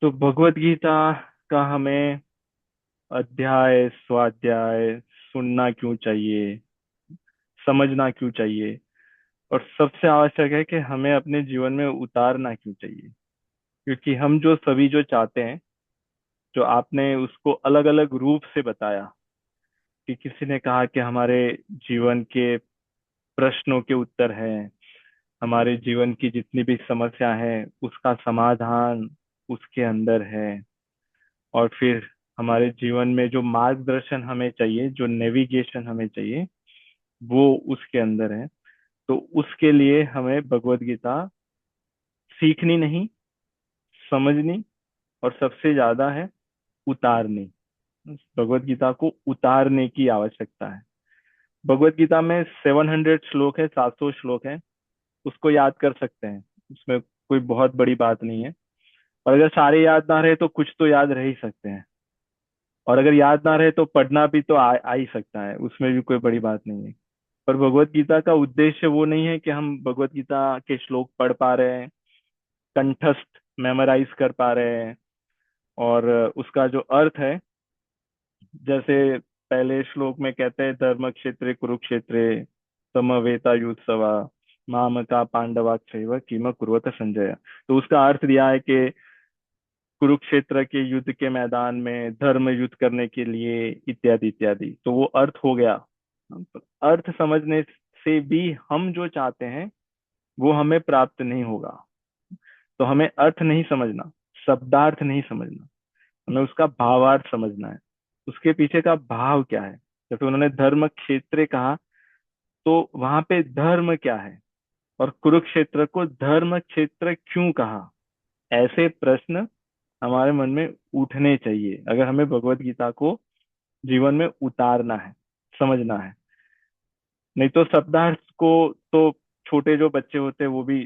तो भगवत गीता का हमें अध्याय स्वाध्याय सुनना क्यों चाहिए, समझना क्यों चाहिए, और सबसे आवश्यक है कि हमें अपने जीवन में उतारना क्यों चाहिए। क्योंकि हम जो सभी जो चाहते हैं, जो आपने उसको अलग अलग रूप से बताया कि किसी ने कहा कि हमारे जीवन के प्रश्नों के उत्तर हैं, हमारे जीवन की जितनी भी समस्या है उसका समाधान उसके अंदर है। और फिर हमारे जीवन में जो मार्गदर्शन हमें चाहिए, जो नेविगेशन हमें चाहिए, वो उसके अंदर है। तो उसके लिए हमें भगवत गीता सीखनी नहीं, समझनी, और सबसे ज्यादा है उतारनी। भगवत गीता को उतारने की आवश्यकता है। भगवत गीता में 700 श्लोक है, 700 श्लोक है। उसको याद कर सकते हैं, उसमें कोई बहुत बड़ी बात नहीं है। और अगर सारे याद ना रहे तो कुछ तो याद रह ही सकते हैं। और अगर याद ना रहे तो पढ़ना भी तो आ ही सकता है, उसमें भी कोई बड़ी बात नहीं है। पर भगवत गीता का उद्देश्य वो नहीं है कि हम भगवत गीता के श्लोक पढ़ पा रहे हैं, कंठस्थ मेमोराइज कर पा रहे हैं, और उसका जो अर्थ है, जैसे पहले श्लोक में कहते हैं, धर्म क्षेत्रे कुरुक्षेत्रे समवेतायुत्सवा मामका पांडवाक्षैव किम कुर्वत संजय। तो उसका अर्थ दिया है कि कुरुक्षेत्र के युद्ध के मैदान में धर्म युद्ध करने के लिए, इत्यादि इत्यादि। तो वो अर्थ हो गया। तो अर्थ समझने से भी हम जो चाहते हैं वो हमें प्राप्त नहीं होगा। तो हमें अर्थ नहीं समझना, शब्दार्थ नहीं समझना, हमें उसका भावार्थ समझना है। उसके पीछे का भाव क्या है। जैसे उन्होंने धर्म क्षेत्र कहा, तो वहां पे धर्म क्या है, और कुरुक्षेत्र को धर्म क्षेत्र क्यों कहा। ऐसे प्रश्न हमारे मन में उठने चाहिए अगर हमें भगवत गीता को जीवन में उतारना है, समझना है। नहीं तो शब्दार्थ को तो छोटे जो बच्चे होते हैं वो भी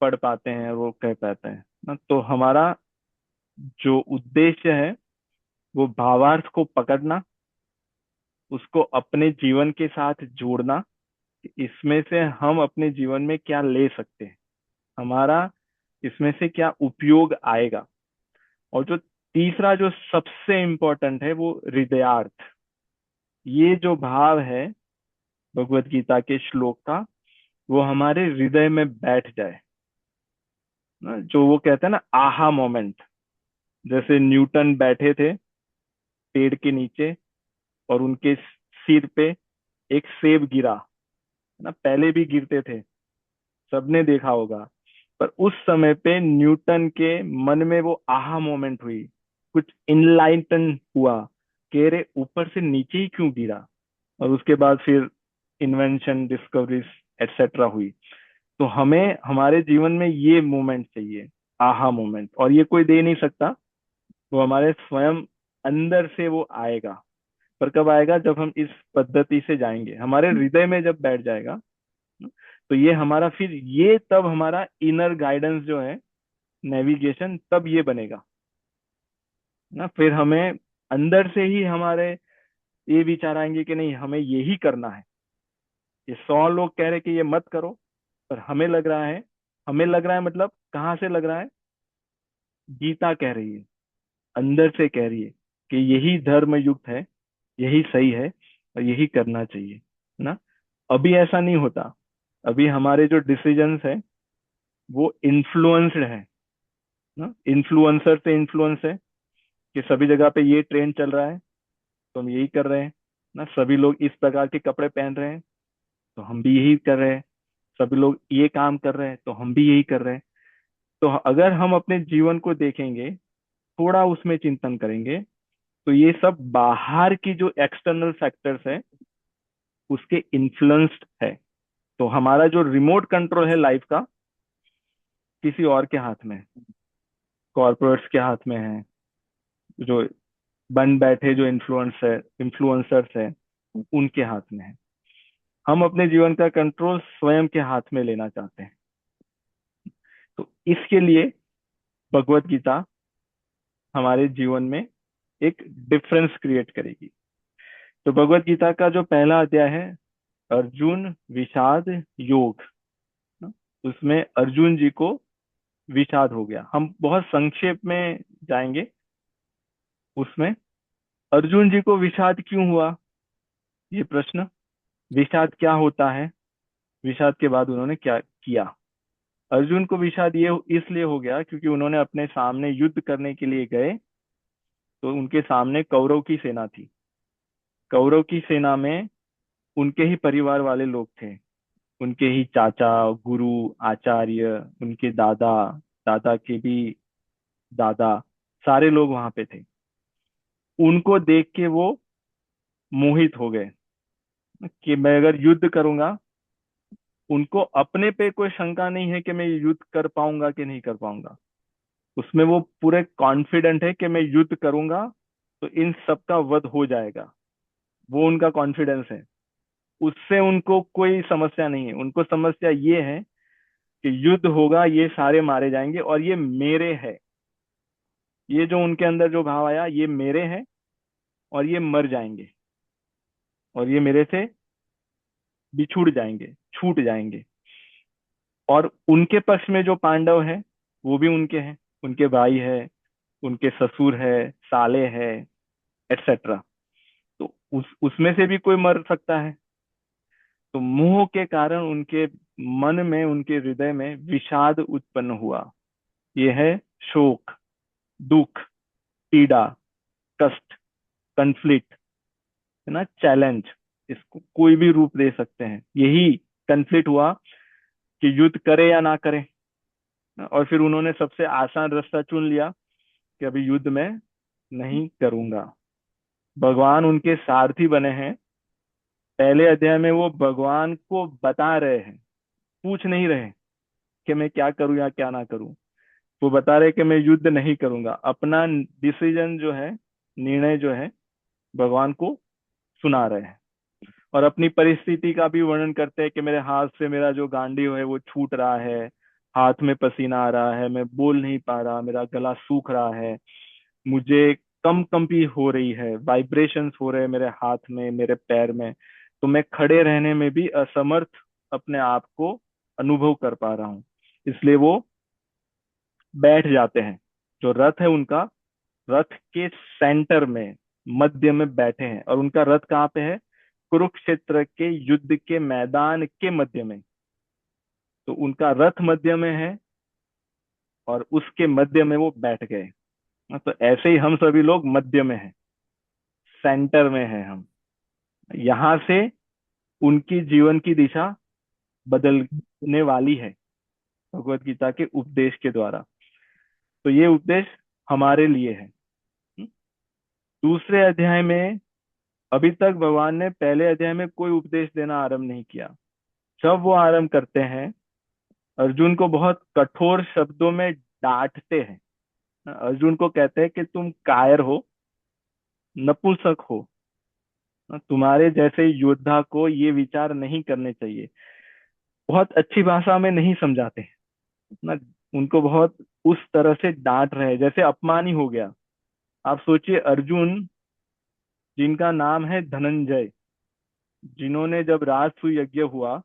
पढ़ पाते हैं, वो कह पाते हैं ना। तो हमारा जो उद्देश्य है वो भावार्थ को पकड़ना, उसको अपने जीवन के साथ जोड़ना, कि इसमें से हम अपने जीवन में क्या ले सकते हैं, हमारा इसमें से क्या उपयोग आएगा। और जो तीसरा जो सबसे इम्पोर्टेंट है वो हृदयार्थ। ये जो भाव है भगवत गीता के श्लोक का, वो हमारे हृदय में बैठ जाए ना। जो वो कहते हैं ना, आहा मोमेंट। जैसे न्यूटन बैठे थे पेड़ के नीचे, और उनके सिर पे एक सेब गिरा, है ना। पहले भी गिरते थे, सबने देखा होगा। पर उस समय पे न्यूटन के मन में वो आहा मोमेंट हुई, कुछ इनलाइटन हुआ कि रे ऊपर से नीचे ही क्यों गिरा। और उसके बाद फिर इन्वेंशन, डिस्कवरीज, एटसेट्रा हुई। तो हमें हमारे जीवन में ये मोमेंट चाहिए, आहा मोमेंट। और ये कोई दे नहीं सकता, वो हमारे स्वयं अंदर से वो आएगा। पर कब आएगा, जब हम इस पद्धति से जाएंगे, हमारे हृदय में जब बैठ जाएगा। तो ये हमारा फिर ये तब हमारा इनर गाइडेंस जो है, नेविगेशन, तब ये बनेगा ना। फिर हमें अंदर से ही हमारे ये विचार आएंगे कि नहीं, हमें यही करना है। ये 100 लोग कह रहे कि ये मत करो, पर हमें लग रहा है, हमें लग रहा है मतलब कहाँ से लग रहा है, गीता कह रही है, अंदर से कह रही है कि यही धर्म युक्त है, यही सही है, और यही करना चाहिए ना। अभी ऐसा नहीं होता। अभी हमारे जो डिसीजंस है वो इन्फ्लुएंस्ड है ना, इन्फ्लुएंसर से इन्फ्लुएंस है, कि सभी जगह पे ये ट्रेंड चल रहा है तो हम यही कर रहे हैं ना। सभी लोग इस प्रकार के कपड़े पहन रहे हैं तो हम भी यही कर रहे हैं। सभी लोग ये काम कर रहे हैं तो हम भी यही कर रहे हैं। तो अगर हम अपने जीवन को देखेंगे, थोड़ा उसमें चिंतन करेंगे, तो ये सब बाहर की जो एक्सटर्नल फैक्टर्स है उसके इन्फ्लुएंस्ड है। तो हमारा जो रिमोट कंट्रोल है लाइफ का, किसी और के हाथ में है, कॉर्पोरेट्स के हाथ में है, जो बन बैठे जो इन्फ्लुएंसर्स है उनके हाथ में है। हम अपने जीवन का कंट्रोल स्वयं के हाथ में लेना चाहते हैं। तो इसके लिए भगवत गीता हमारे जीवन में एक डिफरेंस क्रिएट करेगी। तो भगवत गीता का जो पहला अध्याय है, अर्जुन विषाद योग, उसमें अर्जुन जी को विषाद हो गया। हम बहुत संक्षेप में जाएंगे। उसमें अर्जुन जी को विषाद क्यों हुआ, ये प्रश्न, विषाद क्या होता है, विषाद के बाद उन्होंने क्या किया। अर्जुन को विषाद ये इसलिए हो गया क्योंकि उन्होंने अपने सामने युद्ध करने के लिए गए, तो उनके सामने कौरव की सेना थी। कौरव की सेना में उनके ही परिवार वाले लोग थे, उनके ही चाचा, गुरु, आचार्य, उनके दादा, दादा के भी दादा, सारे लोग वहां पे थे। उनको देख के वो मोहित हो गए कि मैं अगर युद्ध करूंगा, उनको अपने पे कोई शंका नहीं है कि मैं युद्ध कर पाऊंगा कि नहीं कर पाऊंगा, उसमें वो पूरे कॉन्फिडेंट है कि मैं युद्ध करूंगा तो इन सब का वध हो जाएगा। वो उनका कॉन्फिडेंस है, उससे उनको कोई समस्या नहीं है। उनको समस्या ये है कि युद्ध होगा, ये सारे मारे जाएंगे और ये मेरे है। ये जो उनके अंदर जो भाव आया, ये मेरे है और ये मर जाएंगे और ये मेरे से बिछुड़ जाएंगे, छूट जाएंगे। और उनके पक्ष में जो पांडव है वो भी उनके हैं, उनके भाई है, उनके ससुर है, साले है, एटसेट्रा। तो उसमें से भी कोई मर सकता है। तो मोह के कारण उनके मन में, उनके हृदय में विषाद उत्पन्न हुआ। यह है शोक, दुख, पीड़ा, कष्ट, कन्फ्लिक्ट, है ना, चैलेंज। इसको कोई भी रूप दे सकते हैं। यही कन्फ्लिक्ट हुआ कि युद्ध करे या ना करे। और फिर उन्होंने सबसे आसान रास्ता चुन लिया कि अभी युद्ध में नहीं करूंगा। भगवान उनके सारथी बने हैं। पहले अध्याय में वो भगवान को बता रहे हैं, पूछ नहीं रहे कि मैं क्या करूं या क्या ना करूं। वो बता रहे कि मैं युद्ध नहीं करूंगा। अपना डिसीजन जो है, निर्णय जो है, भगवान को सुना रहे हैं। और अपनी परिस्थिति का भी वर्णन करते हैं कि मेरे हाथ से मेरा जो गांडीव है वो छूट रहा है, हाथ में पसीना आ रहा है, मैं बोल नहीं पा रहा, मेरा गला सूख रहा है, मुझे कंपी हो रही है, वाइब्रेशंस हो रहे हैं मेरे हाथ में, मेरे पैर में। तो मैं खड़े रहने में भी असमर्थ अपने आप को अनुभव कर पा रहा हूँ। इसलिए वो बैठ जाते हैं। जो रथ है उनका, रथ के सेंटर में, मध्य में बैठे हैं। और उनका रथ कहाँ पे है? कुरुक्षेत्र के युद्ध के मैदान के मध्य में। तो उनका रथ मध्य में है और उसके मध्य में वो बैठ गए। तो ऐसे ही हम सभी लोग मध्य में हैं, सेंटर में हैं हम। यहाँ से उनकी जीवन की दिशा बदलने वाली है भगवत गीता के उपदेश के द्वारा। तो ये उपदेश हमारे लिए है। दूसरे अध्याय में, अभी तक भगवान ने पहले अध्याय में कोई उपदेश देना आरंभ नहीं किया। जब वो आरंभ करते हैं, अर्जुन को बहुत कठोर शब्दों में डांटते हैं। अर्जुन को कहते हैं कि तुम कायर हो, नपुंसक हो, तुम्हारे जैसे योद्धा को ये विचार नहीं करने चाहिए। बहुत अच्छी भाषा में नहीं समझाते हैं ना, उनको बहुत उस तरह से डांट रहे हैं जैसे अपमान ही हो गया। आप सोचिए, अर्जुन जिनका नाम है धनंजय, जिन्होंने जब राजसूय यज्ञ हुआ,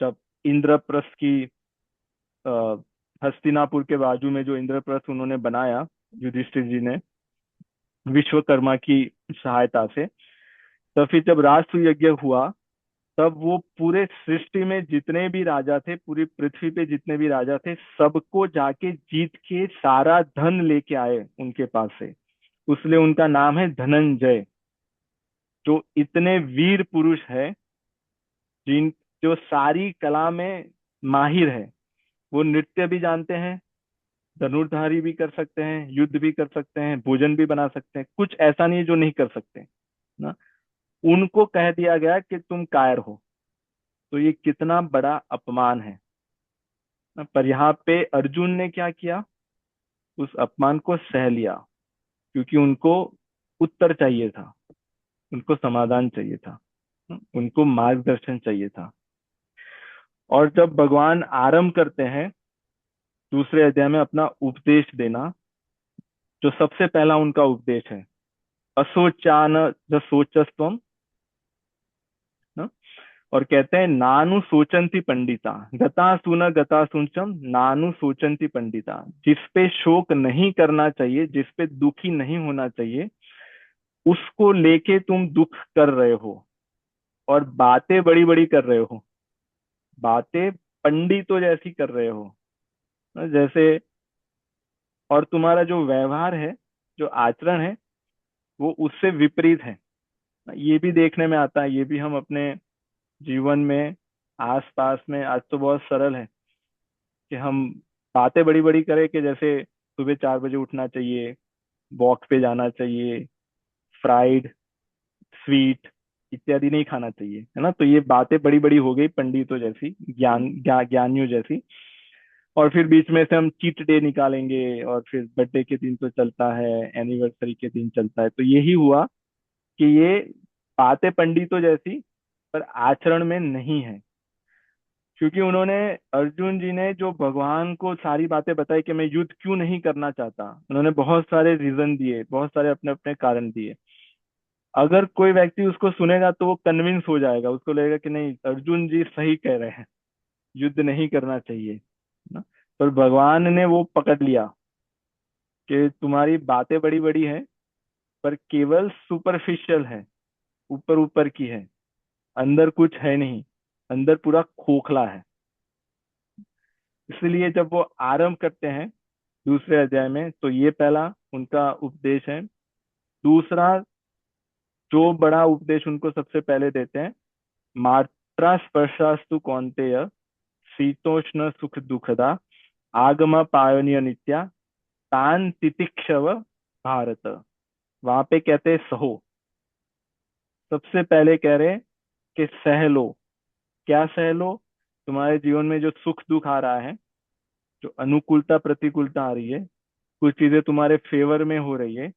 जब इंद्रप्रस्थ की अ, हस्तिनापुर के बाजू में जो इंद्रप्रस्थ उन्होंने बनाया युधिष्ठिर जी ने, विश्वकर्मा की सहायता से, तब फिर जब राजसूय यज्ञ हुआ, तब वो पूरे सृष्टि में जितने भी राजा थे, पूरी पृथ्वी पे जितने भी राजा थे, सबको जाके जीत के सारा धन लेके आए उनके पास से। इसलिए उनका नाम है धनंजय। जो इतने वीर पुरुष है, जिन जो सारी कला में माहिर है, वो नृत्य भी जानते हैं, धनुर्धारी भी कर सकते हैं, युद्ध भी कर सकते हैं, भोजन भी बना सकते हैं, कुछ ऐसा नहीं है जो नहीं कर सकते ना। उनको कह दिया गया कि तुम कायर हो। तो ये कितना बड़ा अपमान है ना। पर यहाँ पे अर्जुन ने क्या किया? उस अपमान को सह लिया, क्योंकि उनको उत्तर चाहिए था, उनको समाधान चाहिए था, उनको मार्गदर्शन चाहिए था। और जब भगवान आरंभ करते हैं दूसरे अध्याय में अपना उपदेश देना, जो सबसे पहला उनका उपदेश है, असोचान ज सोचस्त्वम, ना? और कहते हैं नानु सोचंती पंडिता, गता सुचम नानु सोचंती पंडिता। जिस पे शोक नहीं करना चाहिए, जिस पे दुखी नहीं होना चाहिए, उसको लेके तुम दुख कर रहे हो और बातें बड़ी बड़ी कर रहे हो, बातें पंडितों जैसी कर रहे हो जैसे। और तुम्हारा जो व्यवहार है, जो आचरण है, वो उससे विपरीत है। ये भी देखने में आता है, ये भी हम अपने जीवन में आस पास में, आज तो बहुत सरल है कि हम बातें बड़ी बड़ी करें कि जैसे सुबह 4 बजे उठना चाहिए, वॉक पे जाना चाहिए, फ्राइड स्वीट इत्यादि नहीं खाना चाहिए, है ना। तो ये बातें बड़ी बड़ी हो गई पंडितों जैसी, ज्ञानियों जैसी। और फिर बीच में से हम चीट डे निकालेंगे, और फिर बर्थडे के दिन तो चलता है, एनिवर्सरी के दिन चलता है। तो यही हुआ कि ये बातें पंडितों जैसी पर आचरण में नहीं है। क्योंकि उन्होंने, अर्जुन जी ने जो भगवान को सारी बातें बताई कि मैं युद्ध क्यों नहीं करना चाहता, उन्होंने बहुत सारे रीजन दिए, बहुत सारे अपने अपने कारण दिए। अगर कोई व्यक्ति उसको सुनेगा तो वो कन्विंस हो जाएगा, उसको लगेगा कि नहीं, अर्जुन जी सही कह रहे हैं, युद्ध नहीं करना चाहिए ना। पर भगवान ने वो पकड़ लिया कि तुम्हारी बातें बड़ी बड़ी है, पर केवल सुपरफिशियल है, ऊपर ऊपर की है, अंदर कुछ है नहीं, अंदर पूरा खोखला है। इसलिए जब वो आरंभ करते हैं दूसरे अध्याय में, तो ये पहला उनका उपदेश है। दूसरा जो बड़ा उपदेश उनको सबसे पहले देते हैं, मात्रा स्पर्शास्तु कौन्तेय शीतोष्ण सुख दुखदा आगम पायोनिय नित्या तान तितिक्षव भारत। वहां पे कहते हैं सहो। सबसे पहले कह रहे हैं कि सह लो। क्या सह लो? तुम्हारे जीवन में जो सुख दुख आ रहा है, जो अनुकूलता प्रतिकूलता आ रही है, कुछ चीजें तुम्हारे फेवर में हो रही है,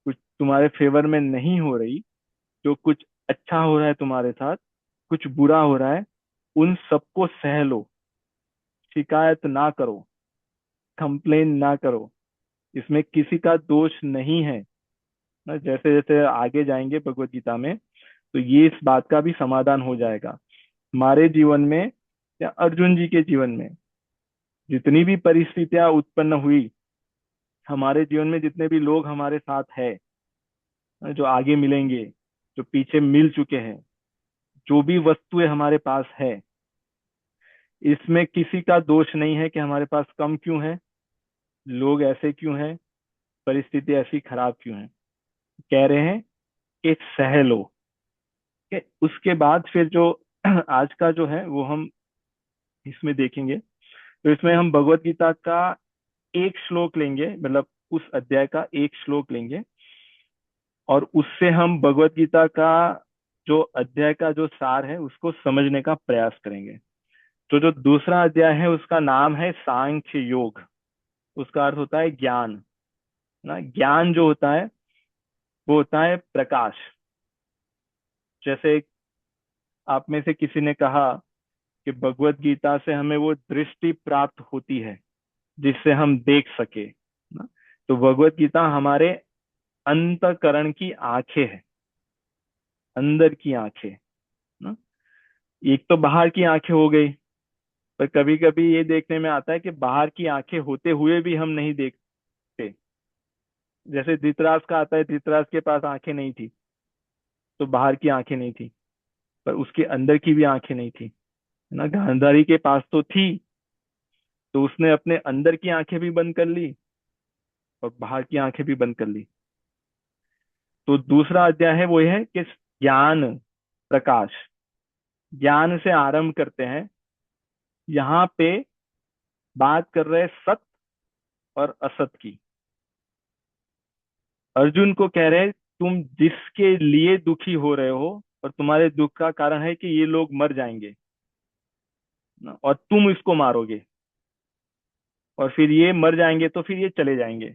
कुछ तुम्हारे फेवर में नहीं हो रही, जो कुछ अच्छा हो रहा है तुम्हारे साथ, कुछ बुरा हो रहा है, उन सबको सह लो। शिकायत ना करो, कंप्लेन ना करो, इसमें किसी का दोष नहीं है ना। जैसे जैसे आगे जाएंगे भगवत गीता में, तो ये इस बात का भी समाधान हो जाएगा। हमारे जीवन में या अर्जुन जी के जीवन में जितनी भी परिस्थितियां उत्पन्न हुई, हमारे जीवन में जितने भी लोग हमारे साथ है, जो आगे मिलेंगे, जो पीछे मिल चुके हैं, जो भी वस्तुएं हमारे पास है, इसमें किसी का दोष नहीं है कि हमारे पास कम क्यों है, लोग ऐसे क्यों हैं, परिस्थिति ऐसी खराब क्यों है। कह रहे हैं कि सह लो। कि उसके बाद फिर जो आज का जो है वो हम इसमें देखेंगे। तो इसमें हम भगवत गीता का एक श्लोक लेंगे, मतलब उस अध्याय का एक श्लोक लेंगे, और उससे हम भगवत गीता का जो अध्याय का जो सार है उसको समझने का प्रयास करेंगे। तो जो दूसरा अध्याय है उसका नाम है सांख्य योग। उसका अर्थ होता है ज्ञान ना। ज्ञान जो होता है वो होता है प्रकाश। जैसे आप में से किसी ने कहा कि भगवत गीता से हमें वो दृष्टि प्राप्त होती है जिससे हम देख सके ना। तो भगवत गीता हमारे अंतकरण की आंखें है, अंदर की आंखें ना। एक तो बाहर की आंखें हो गई, पर कभी कभी ये देखने में आता है कि बाहर की आंखें होते हुए भी हम नहीं देखते। जैसे धृतराज का आता है, धृतराज के पास आंखें नहीं थी, तो बाहर की आंखें नहीं थी, पर उसके अंदर की भी आंखें नहीं थी, है ना। गांधारी के पास तो थी, तो उसने अपने अंदर की आंखें भी बंद कर ली और बाहर की आंखें भी बंद कर ली। तो दूसरा अध्याय है वो ये है कि ज्ञान प्रकाश, ज्ञान से आरंभ करते हैं। यहाँ पे बात कर रहे हैं सत्य और असत की। अर्जुन को कह रहे हैं तुम जिसके लिए दुखी हो रहे हो और तुम्हारे दुख का कारण है कि ये लोग मर जाएंगे ना, और तुम इसको मारोगे, और फिर ये मर जाएंगे तो फिर ये चले जाएंगे।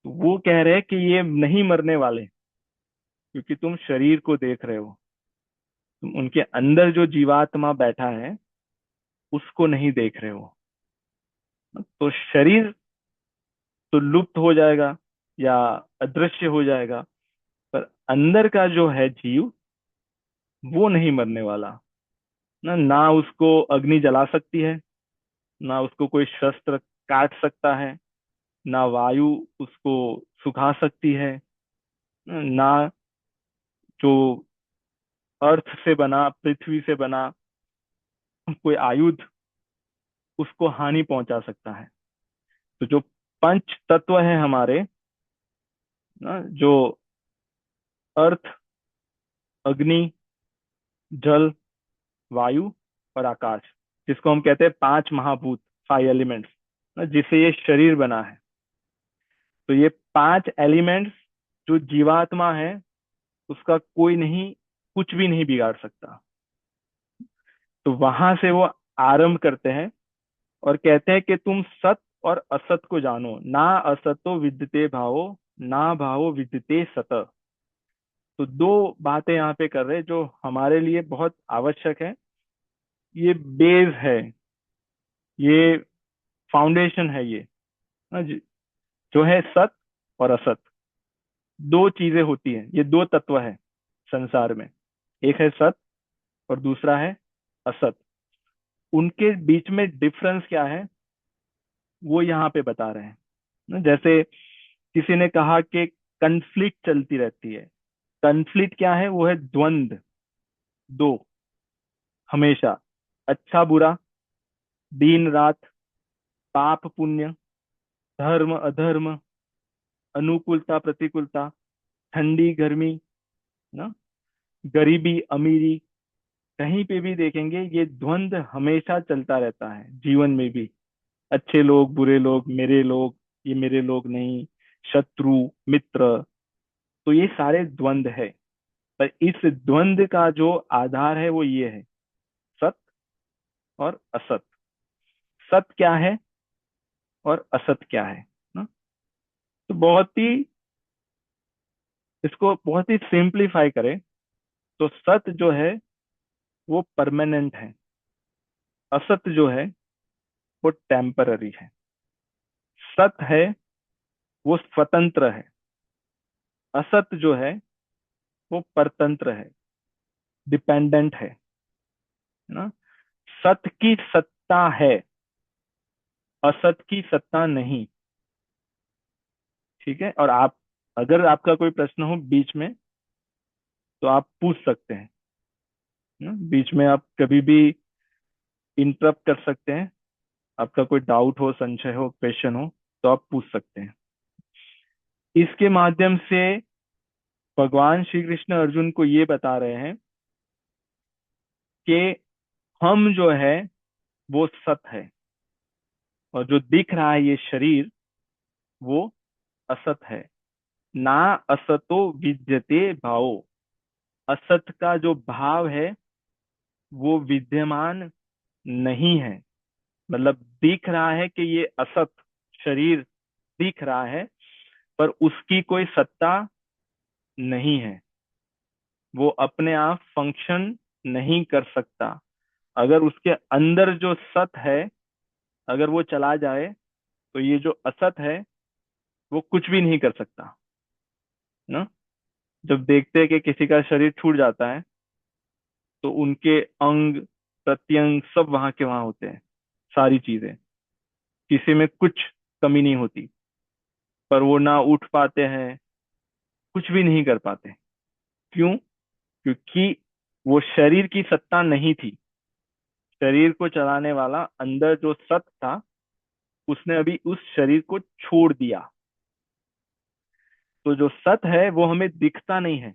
तो वो कह रहे हैं कि ये नहीं मरने वाले, क्योंकि तुम शरीर को देख रहे हो, तुम उनके अंदर जो जीवात्मा बैठा है उसको नहीं देख रहे हो। तो शरीर तो लुप्त हो जाएगा या अदृश्य हो जाएगा, पर अंदर का जो है जीव, वो नहीं मरने वाला। ना ना उसको अग्नि जला सकती है, ना उसको कोई शस्त्र काट सकता है, ना वायु उसको सुखा सकती है, ना जो अर्थ से बना, पृथ्वी से बना कोई आयुध उसको हानि पहुंचा सकता है। तो जो पंच तत्व है हमारे, ना, जो अर्थ, अग्नि, जल, वायु और आकाश, जिसको हम कहते हैं पांच महाभूत, 5 एलिमेंट्स, जिससे ये शरीर बना है। तो ये 5 एलिमेंट्स जो जीवात्मा है उसका कोई नहीं, कुछ भी नहीं बिगाड़ सकता। तो वहां से वो आरंभ करते हैं और कहते हैं कि तुम सत और असत को जानो, ना असतो विद्यते भावो, ना भावो विद्यते सत। तो दो बातें यहाँ पे कर रहे हैं जो हमारे लिए बहुत आवश्यक है। ये बेस है, ये फाउंडेशन है, ये ना जो है सत और असत। दो चीजें होती हैं, ये दो तत्व है संसार में। एक है सत और दूसरा है असत। उनके बीच में डिफरेंस क्या है वो यहाँ पे बता रहे हैं ना। जैसे किसी ने कहा कि कन्फ्लिक्ट चलती रहती है। कन्फ्लिक्ट क्या है? वो है द्वंद, दो, हमेशा। अच्छा बुरा, दिन रात, पाप पुण्य, धर्म अधर्म, अनुकूलता प्रतिकूलता, ठंडी गर्मी, ना, गरीबी अमीरी, कहीं पे भी देखेंगे ये द्वंद हमेशा चलता रहता है जीवन में भी। अच्छे लोग, बुरे लोग, मेरे लोग, ये मेरे लोग नहीं, शत्रु, मित्र। तो ये सारे द्वंद है। पर इस द्वंद का जो आधार है वो ये है, सत और असत। सत क्या है और असत क्या है ना? तो बहुत ही, इसको बहुत ही सिंप्लीफाई करें तो सत जो है वो परमानेंट है, असत जो है वो टेम्पररी है। सत है वो स्वतंत्र है, असत जो है वो परतंत्र है, डिपेंडेंट है ना। सत की सत्ता है, असत की सत्ता नहीं। ठीक है? और आप, अगर आपका कोई प्रश्न हो बीच में तो आप पूछ सकते हैं ना? बीच में आप कभी भी इंटरप्ट कर सकते हैं। आपका कोई डाउट हो, संशय हो, क्वेश्चन हो, तो आप पूछ सकते हैं। इसके माध्यम से भगवान श्री कृष्ण अर्जुन को ये बता रहे हैं कि हम जो है वो सत है, और जो दिख रहा है ये शरीर वो असत है। ना असतो विद्यते भावो, असत का जो भाव है वो विद्यमान नहीं है। मतलब दिख रहा है कि ये असत शरीर दिख रहा है, पर उसकी कोई सत्ता नहीं है। वो अपने आप फंक्शन नहीं कर सकता। अगर उसके अंदर जो सत है, अगर वो चला जाए तो ये जो असत है वो कुछ भी नहीं कर सकता ना। जब देखते हैं कि किसी का शरीर छूट जाता है तो उनके अंग प्रत्यंग सब वहां के वहां होते हैं, सारी चीजें, किसी में कुछ कमी नहीं होती। पर वो ना उठ पाते हैं, कुछ भी नहीं कर पाते। क्यों? क्योंकि वो शरीर की सत्ता नहीं थी। शरीर को चलाने वाला अंदर जो सत था उसने अभी उस शरीर को छोड़ दिया। तो जो सत है वो हमें दिखता नहीं है।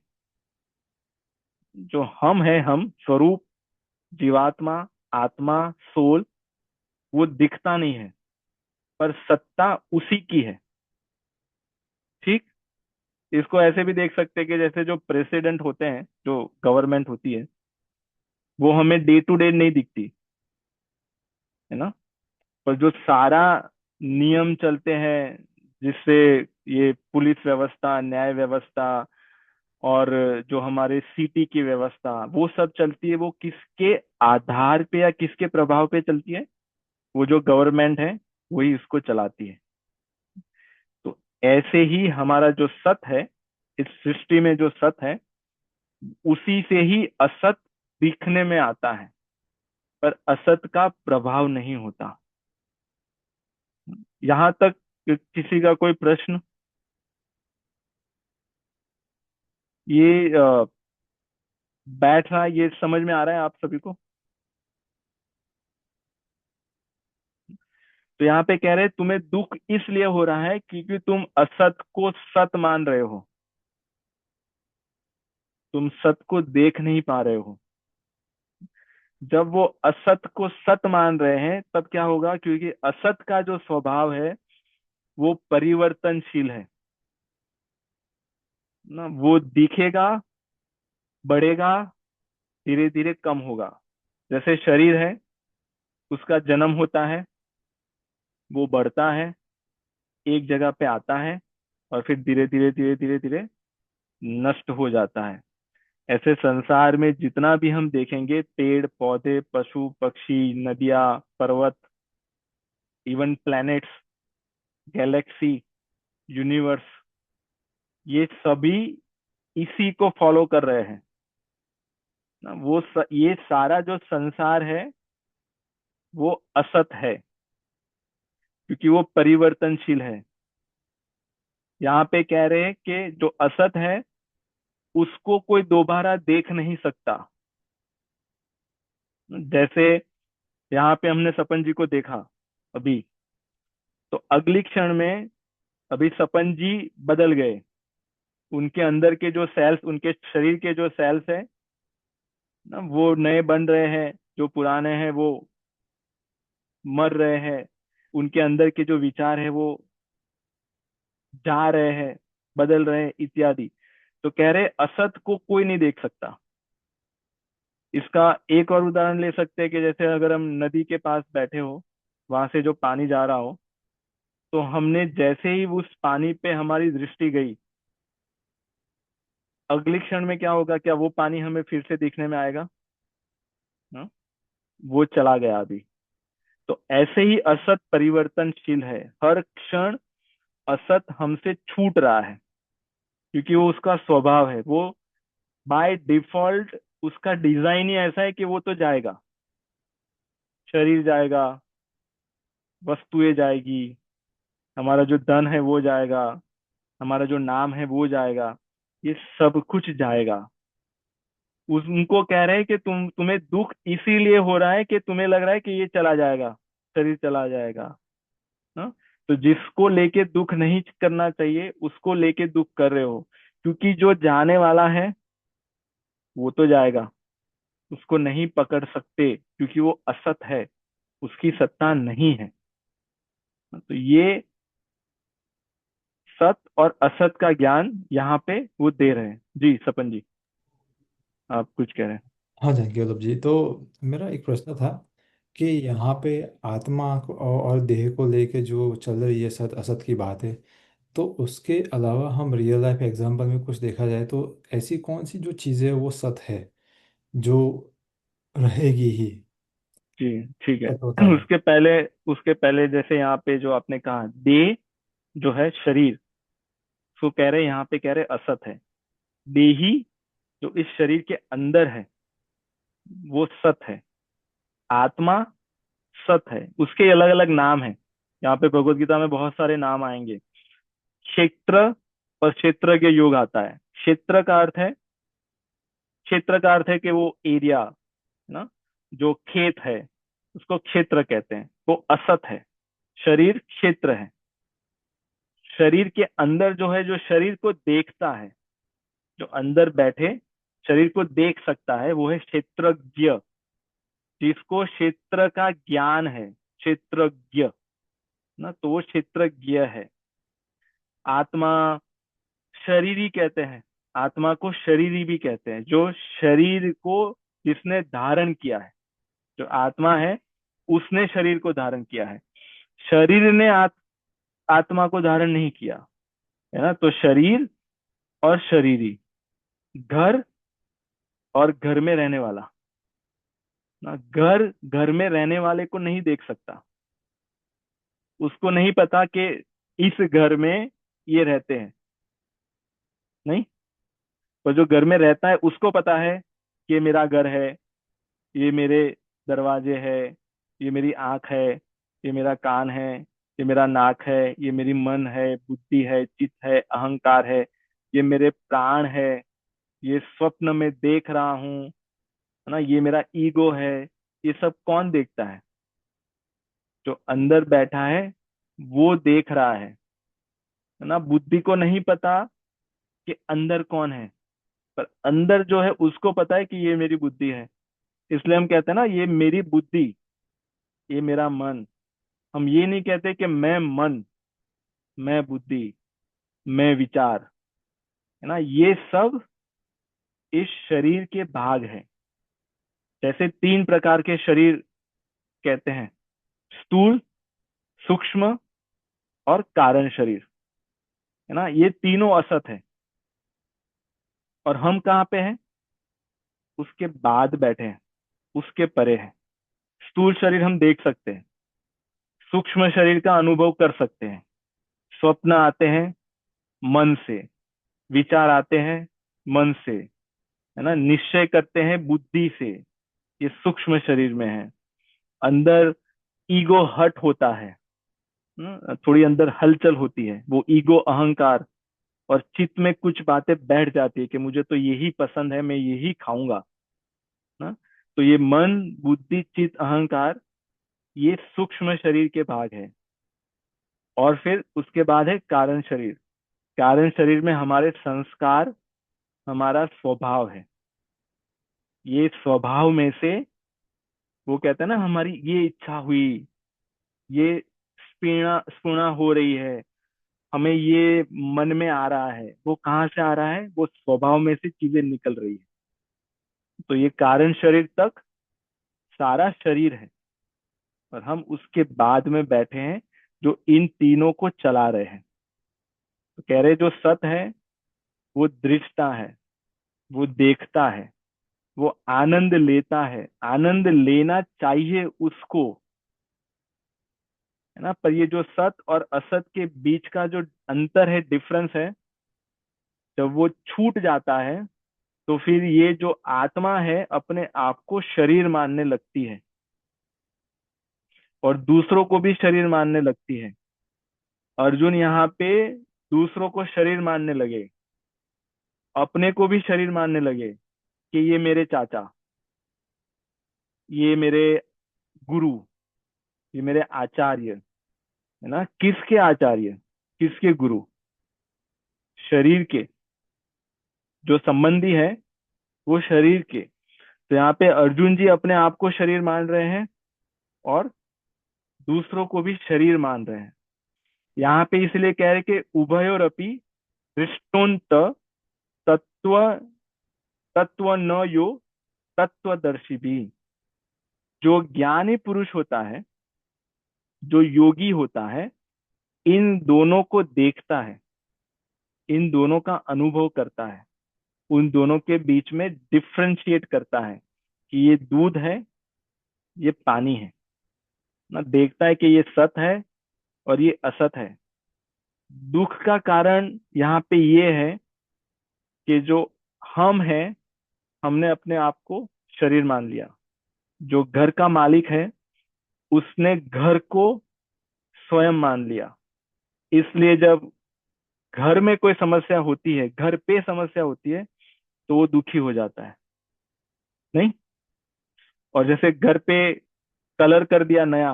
जो हम है, हम स्वरूप, जीवात्मा, आत्मा, सोल, वो दिखता नहीं है, पर सत्ता उसी की है। ठीक? इसको ऐसे भी देख सकते हैं कि जैसे जो प्रेसिडेंट होते हैं, जो गवर्नमेंट होती है, वो हमें डे टू डे नहीं दिखती है ना। पर जो सारा नियम चलते हैं, जिससे ये पुलिस व्यवस्था, न्याय व्यवस्था और जो हमारे सिटी की व्यवस्था वो सब चलती है, वो किसके आधार पे या किसके प्रभाव पे चलती है? वो जो गवर्नमेंट है वही उसको चलाती है। तो ऐसे ही हमारा जो सत है, इस सृष्टि में जो सत है उसी से ही असत दिखने में आता है, पर असत का प्रभाव नहीं होता। यहां तक किसी का कोई प्रश्न? ये बैठ रहा है, ये समझ में आ रहा है आप सभी को? तो यहाँ पे कह रहे हैं तुम्हें दुख इसलिए हो रहा है क्योंकि तुम असत को सत मान रहे हो, तुम सत को देख नहीं पा रहे हो। जब वो असत को सत मान रहे हैं तब क्या होगा, क्योंकि असत का जो स्वभाव है वो परिवर्तनशील है ना। वो दिखेगा, बढ़ेगा, धीरे धीरे कम होगा। जैसे शरीर है, उसका जन्म होता है, वो बढ़ता है, एक जगह पे आता है, और फिर धीरे धीरे धीरे धीरे धीरे नष्ट हो जाता है। ऐसे संसार में जितना भी हम देखेंगे, पेड़ पौधे, पशु पक्षी, नदियां, पर्वत, इवन प्लैनेट्स, गैलेक्सी, यूनिवर्स, ये सभी इसी को फॉलो कर रहे हैं ना। ये सारा जो संसार है वो असत है, क्योंकि वो परिवर्तनशील है। यहाँ पे कह रहे हैं कि जो असत है उसको कोई दोबारा देख नहीं सकता। जैसे यहाँ पे हमने सपन जी को देखा अभी, तो अगली क्षण में अभी सपन जी बदल गए। उनके अंदर के जो सेल्स, उनके शरीर के जो सेल्स है ना, वो नए बन रहे हैं, जो पुराने हैं वो मर रहे हैं। उनके अंदर के जो विचार है वो जा रहे हैं, बदल रहे हैं इत्यादि। तो कह रहे असत को कोई नहीं देख सकता। इसका एक और उदाहरण ले सकते हैं कि जैसे अगर हम नदी के पास बैठे हो, वहां से जो पानी जा रहा हो, तो हमने जैसे ही उस पानी पे हमारी दृष्टि गई, अगली क्षण में क्या होगा, क्या वो पानी हमें फिर से दिखने में आएगा? हाँ? वो चला गया अभी। तो ऐसे ही असत परिवर्तनशील है, हर क्षण असत हमसे छूट रहा है, क्योंकि वो उसका स्वभाव है। वो बाय डिफॉल्ट उसका डिजाइन ही ऐसा है कि वो तो जाएगा, शरीर जाएगा, वस्तुएं जाएगी, हमारा जो धन है वो जाएगा, हमारा जो नाम है वो जाएगा, ये सब कुछ जाएगा। उनको कह रहे हैं कि तुम्हें दुख इसीलिए हो रहा है कि तुम्हें लग रहा है कि ये चला जाएगा, शरीर चला जाएगा। हाँ? तो जिसको लेके दुख नहीं करना चाहिए उसको लेके दुख कर रहे हो, क्योंकि जो जाने वाला है वो तो जाएगा, उसको नहीं पकड़ सकते क्योंकि वो असत है, उसकी सत्ता नहीं है। तो ये सत और असत का ज्ञान यहाँ पे वो दे रहे हैं। जी सपन जी, आप कुछ कह रहे हैं? हाँ जी गौरव जी, तो मेरा एक प्रश्न था कि यहाँ पे आत्मा और देह को लेके जो चल रही है सत असत की बात है, तो उसके अलावा हम रियल लाइफ एग्जांपल में कुछ देखा जाए तो ऐसी कौन सी जो चीज़ें वो सत है जो रहेगी ही, जी ठीक है। सत होता है। उसके पहले जैसे यहाँ पे जो आपने कहा, देह जो है शरीर, उसको कह रहे हैं, यहाँ पे कह रहे हैं असत है। देही जो इस शरीर के अंदर है वो सत है। आत्मा सत है, उसके अलग अलग नाम है। यहाँ पे भगवत गीता में बहुत सारे नाम आएंगे। क्षेत्र और क्षेत्र के योग आता है। क्षेत्र का अर्थ है, क्षेत्र का अर्थ है कि वो एरिया ना, जो खेत है उसको क्षेत्र कहते हैं, वो असत है। शरीर क्षेत्र है। शरीर के अंदर जो है, जो शरीर को देखता है, जो अंदर बैठे शरीर को देख सकता है, वो है क्षेत्रज्ञ। जिसको क्षेत्र का ज्ञान है, क्षेत्रज्ञ ना, तो वो क्षेत्रज्ञ है। आत्मा शरीरी कहते हैं, आत्मा को शरीरी भी कहते हैं, जो शरीर को जिसने धारण किया है। जो आत्मा है उसने शरीर को धारण किया है, शरीर ने आत्मा को धारण नहीं किया, है ना। तो शरीर और शरीरी, घर और घर में रहने वाला ना। घर घर में रहने वाले को नहीं देख सकता, उसको नहीं पता कि इस घर में ये रहते हैं, नहीं। पर जो घर में रहता है उसको पता है कि ये मेरा घर है, ये मेरे दरवाजे है, ये मेरी आंख है, ये मेरा कान है, ये मेरा नाक है, ये मेरी मन है, बुद्धि है, चित्त है, अहंकार है, ये मेरे प्राण है, ये स्वप्न में देख रहा हूँ, है ना, ये मेरा ईगो है। ये सब कौन देखता है? जो अंदर बैठा है वो देख रहा है ना। बुद्धि को नहीं पता कि अंदर कौन है, पर अंदर जो है उसको पता है कि ये मेरी बुद्धि है। इसलिए हम कहते हैं ना, ये मेरी बुद्धि, ये मेरा मन। हम ये नहीं कहते कि मैं मन, मैं बुद्धि, मैं विचार, है ना। ये सब इस शरीर के भाग हैं। जैसे तीन प्रकार के शरीर कहते हैं: स्थूल, सूक्ष्म और कारण शरीर, है ना। ये तीनों असत है। और हम कहाँ पे हैं? उसके बाद बैठे हैं, उसके परे हैं। स्थूल शरीर हम देख सकते हैं, सूक्ष्म शरीर का अनुभव कर सकते हैं, स्वप्न आते हैं मन से, विचार आते हैं मन से, है ना, निश्चय करते हैं बुद्धि से, ये सूक्ष्म शरीर में है। अंदर ईगो हट होता है, थोड़ी अंदर हलचल होती है, वो ईगो अहंकार। और चित्त में कुछ बातें बैठ जाती है कि मुझे तो यही पसंद है, मैं यही खाऊंगा ना। तो ये मन, बुद्धि, चित्त, अहंकार, ये सूक्ष्म शरीर के भाग है। और फिर उसके बाद है कारण शरीर। कारण शरीर में हमारे संस्कार, हमारा स्वभाव है। ये स्वभाव में से, वो कहते हैं ना, हमारी ये इच्छा हुई, ये स्पीणा स्पुणा हो रही है, हमें ये मन में आ रहा है, वो कहाँ से आ रहा है? वो स्वभाव में से चीजें निकल रही है। तो ये कारण शरीर तक सारा शरीर है। और हम उसके बाद में बैठे हैं जो इन तीनों को चला रहे हैं। तो कह रहे जो सत है वो दृष्टा है, वो देखता है, वो आनंद लेता है, आनंद लेना चाहिए उसको, है ना। पर ये जो सत और असत के बीच का जो अंतर है, डिफरेंस है, जब वो छूट जाता है तो फिर ये जो आत्मा है अपने आप को शरीर मानने लगती है और दूसरों को भी शरीर मानने लगती है। अर्जुन यहाँ पे दूसरों को शरीर मानने लगे, अपने को भी शरीर मानने लगे कि ये मेरे चाचा, ये मेरे गुरु, ये मेरे आचार्य, है ना। किसके आचार्य, किसके गुरु? शरीर के। जो संबंधी है वो शरीर के। तो यहाँ पे अर्जुन जी अपने आप को शरीर मान रहे हैं और दूसरों को भी शरीर मान रहे हैं। यहाँ पे इसलिए कह रहे कि उभयोरपि दृष्टोंत तत्व तत्व न यो तत्वदर्शी भी। जो ज्ञानी पुरुष होता है, जो योगी होता है, इन दोनों को देखता है, इन दोनों का अनुभव करता है, उन दोनों के बीच में डिफ्रेंशिएट करता है कि ये दूध है, ये पानी है ना। देखता है कि ये सत है और ये असत है। दुख का कारण यहाँ पे ये है कि जो हम हैं, हमने अपने आप को शरीर मान लिया। जो घर का मालिक है उसने घर को स्वयं मान लिया। इसलिए जब घर में कोई समस्या होती है, घर पे समस्या होती है, तो वो दुखी हो जाता है, नहीं। और जैसे घर पे कलर कर दिया नया,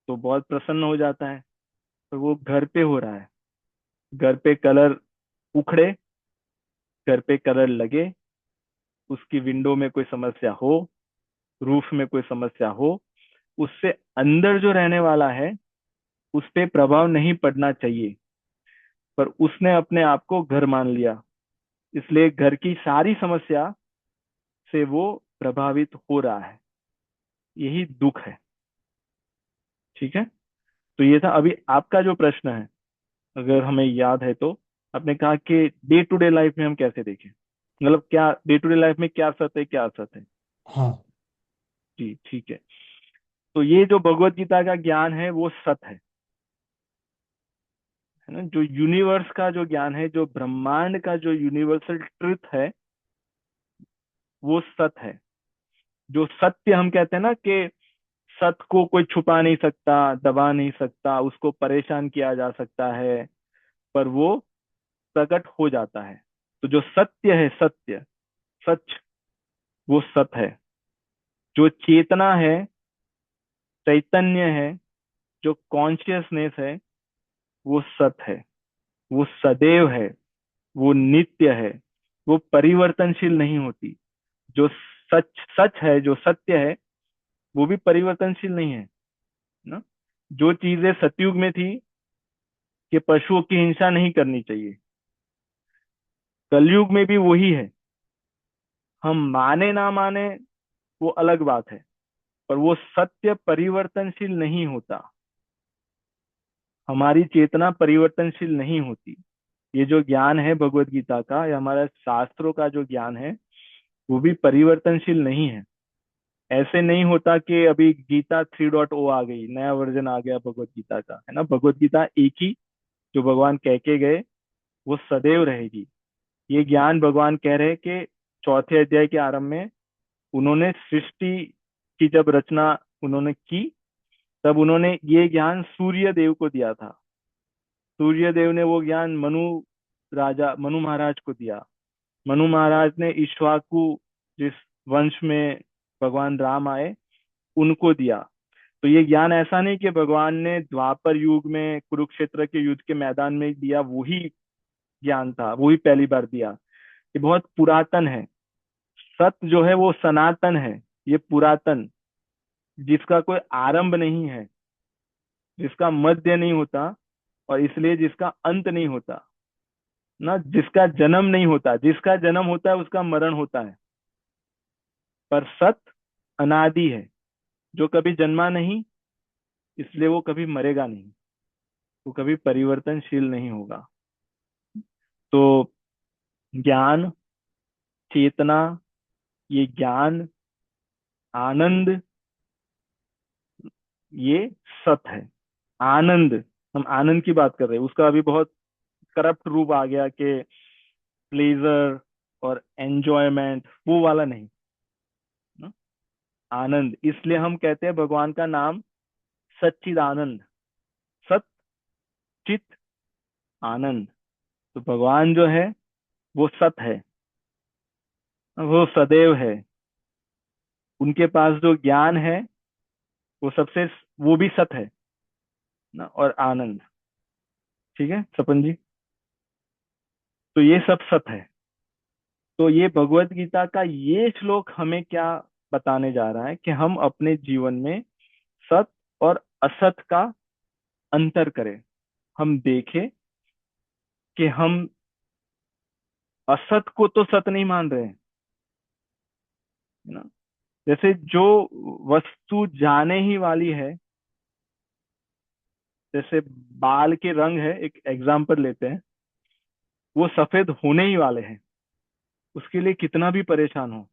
तो बहुत प्रसन्न हो जाता है। तो वो घर पे हो रहा है, घर पे कलर उखड़े, घर पे कलर लगे, उसकी विंडो में कोई समस्या हो, रूफ में कोई समस्या हो, उससे अंदर जो रहने वाला है उस पे प्रभाव नहीं पड़ना चाहिए। पर उसने अपने आप को घर मान लिया, इसलिए घर की सारी समस्या से वो प्रभावित हो रहा है। यही दुख है। ठीक है। तो ये था अभी आपका जो प्रश्न है, अगर हमें याद है तो। आपने कहा कि डे टू डे लाइफ में हम कैसे देखें, मतलब क्या डे टू डे लाइफ में क्या सत्य है, क्या असत्य है। हाँ। जी ठीक है। तो ये जो भगवत गीता का ज्ञान है वो सत्य है ना। जो यूनिवर्स का जो ज्ञान है, जो ब्रह्मांड का जो यूनिवर्सल ट्रुथ है, वो सत है। जो सत्य हम कहते हैं ना कि सत्य को कोई छुपा नहीं सकता, दबा नहीं सकता, उसको परेशान किया जा सकता है, पर वो प्रकट हो जाता है। तो जो सत्य है, सत्य, सच, वो सत है। जो चेतना है, चैतन्य है, जो कॉन्शियसनेस है, वो सत है। वो सदैव है, वो नित्य है, वो परिवर्तनशील नहीं होती। जो सच सच है, जो सत्य है, वो भी परिवर्तनशील नहीं है ना। जो चीजें सतयुग में थी कि पशुओं की हिंसा नहीं करनी चाहिए, कलयुग में भी वही है। हम माने ना माने, वो अलग बात है, पर वो सत्य परिवर्तनशील नहीं होता। हमारी चेतना परिवर्तनशील नहीं होती। ये जो ज्ञान है भगवत गीता का, या हमारा शास्त्रों का जो ज्ञान है, वो भी परिवर्तनशील नहीं है। ऐसे नहीं होता कि अभी गीता 3.0 आ गई, नया वर्जन आ गया भगवत गीता का, है ना। भगवत गीता एक ही, जो भगवान कह के गए, वो सदैव रहेगी। ये ज्ञान भगवान कह रहे हैं कि चौथे अध्याय के आरंभ में उन्होंने सृष्टि की जब रचना उन्होंने की, तब उन्होंने ये ज्ञान सूर्य देव को दिया था। सूर्य देव ने वो ज्ञान मनु महाराज को दिया। मनु महाराज ने इक्ष्वाकु, जिस वंश में भगवान राम आए, उनको दिया। तो ये ज्ञान ऐसा नहीं कि भगवान ने द्वापर युग में कुरुक्षेत्र के युद्ध के मैदान में दिया, वही ज्ञान था, वही पहली बार दिया। ये बहुत पुरातन है। सत्य जो है वो सनातन है, ये पुरातन, जिसका कोई आरंभ नहीं है, जिसका मध्य नहीं होता, और इसलिए जिसका अंत नहीं होता ना। जिसका जन्म नहीं होता, जिसका जन्म होता है उसका मरण होता है, पर सत्य अनादि है, जो कभी जन्मा नहीं, इसलिए वो कभी मरेगा नहीं, वो कभी परिवर्तनशील नहीं होगा। तो ज्ञान, चेतना, ये ज्ञान, आनंद, ये सत है। आनंद, हम आनंद की बात कर रहे हैं, उसका अभी बहुत करप्ट रूप आ गया कि प्लेजर और एंजॉयमेंट, वो वाला नहीं ना। आनंद, इसलिए हम कहते हैं भगवान का नाम सच्चिदानंद। सत, चित, आनंद। तो भगवान जो है वो सत है, वो सदैव है। उनके पास जो ज्ञान है, वो सबसे, वो भी सत है ना, और आनंद। ठीक है सपन जी। तो ये सब सत है। तो ये भगवत गीता का ये श्लोक हमें क्या बताने जा रहा है कि हम अपने जीवन में सत और असत का अंतर करें। हम देखें कि हम असत को तो सत नहीं मान रहे हैं, है ना। जैसे जो वस्तु जाने ही वाली है, जैसे बाल के रंग है, एक एग्जाम्पल लेते हैं, वो सफेद होने ही वाले हैं। उसके लिए कितना भी परेशान हो,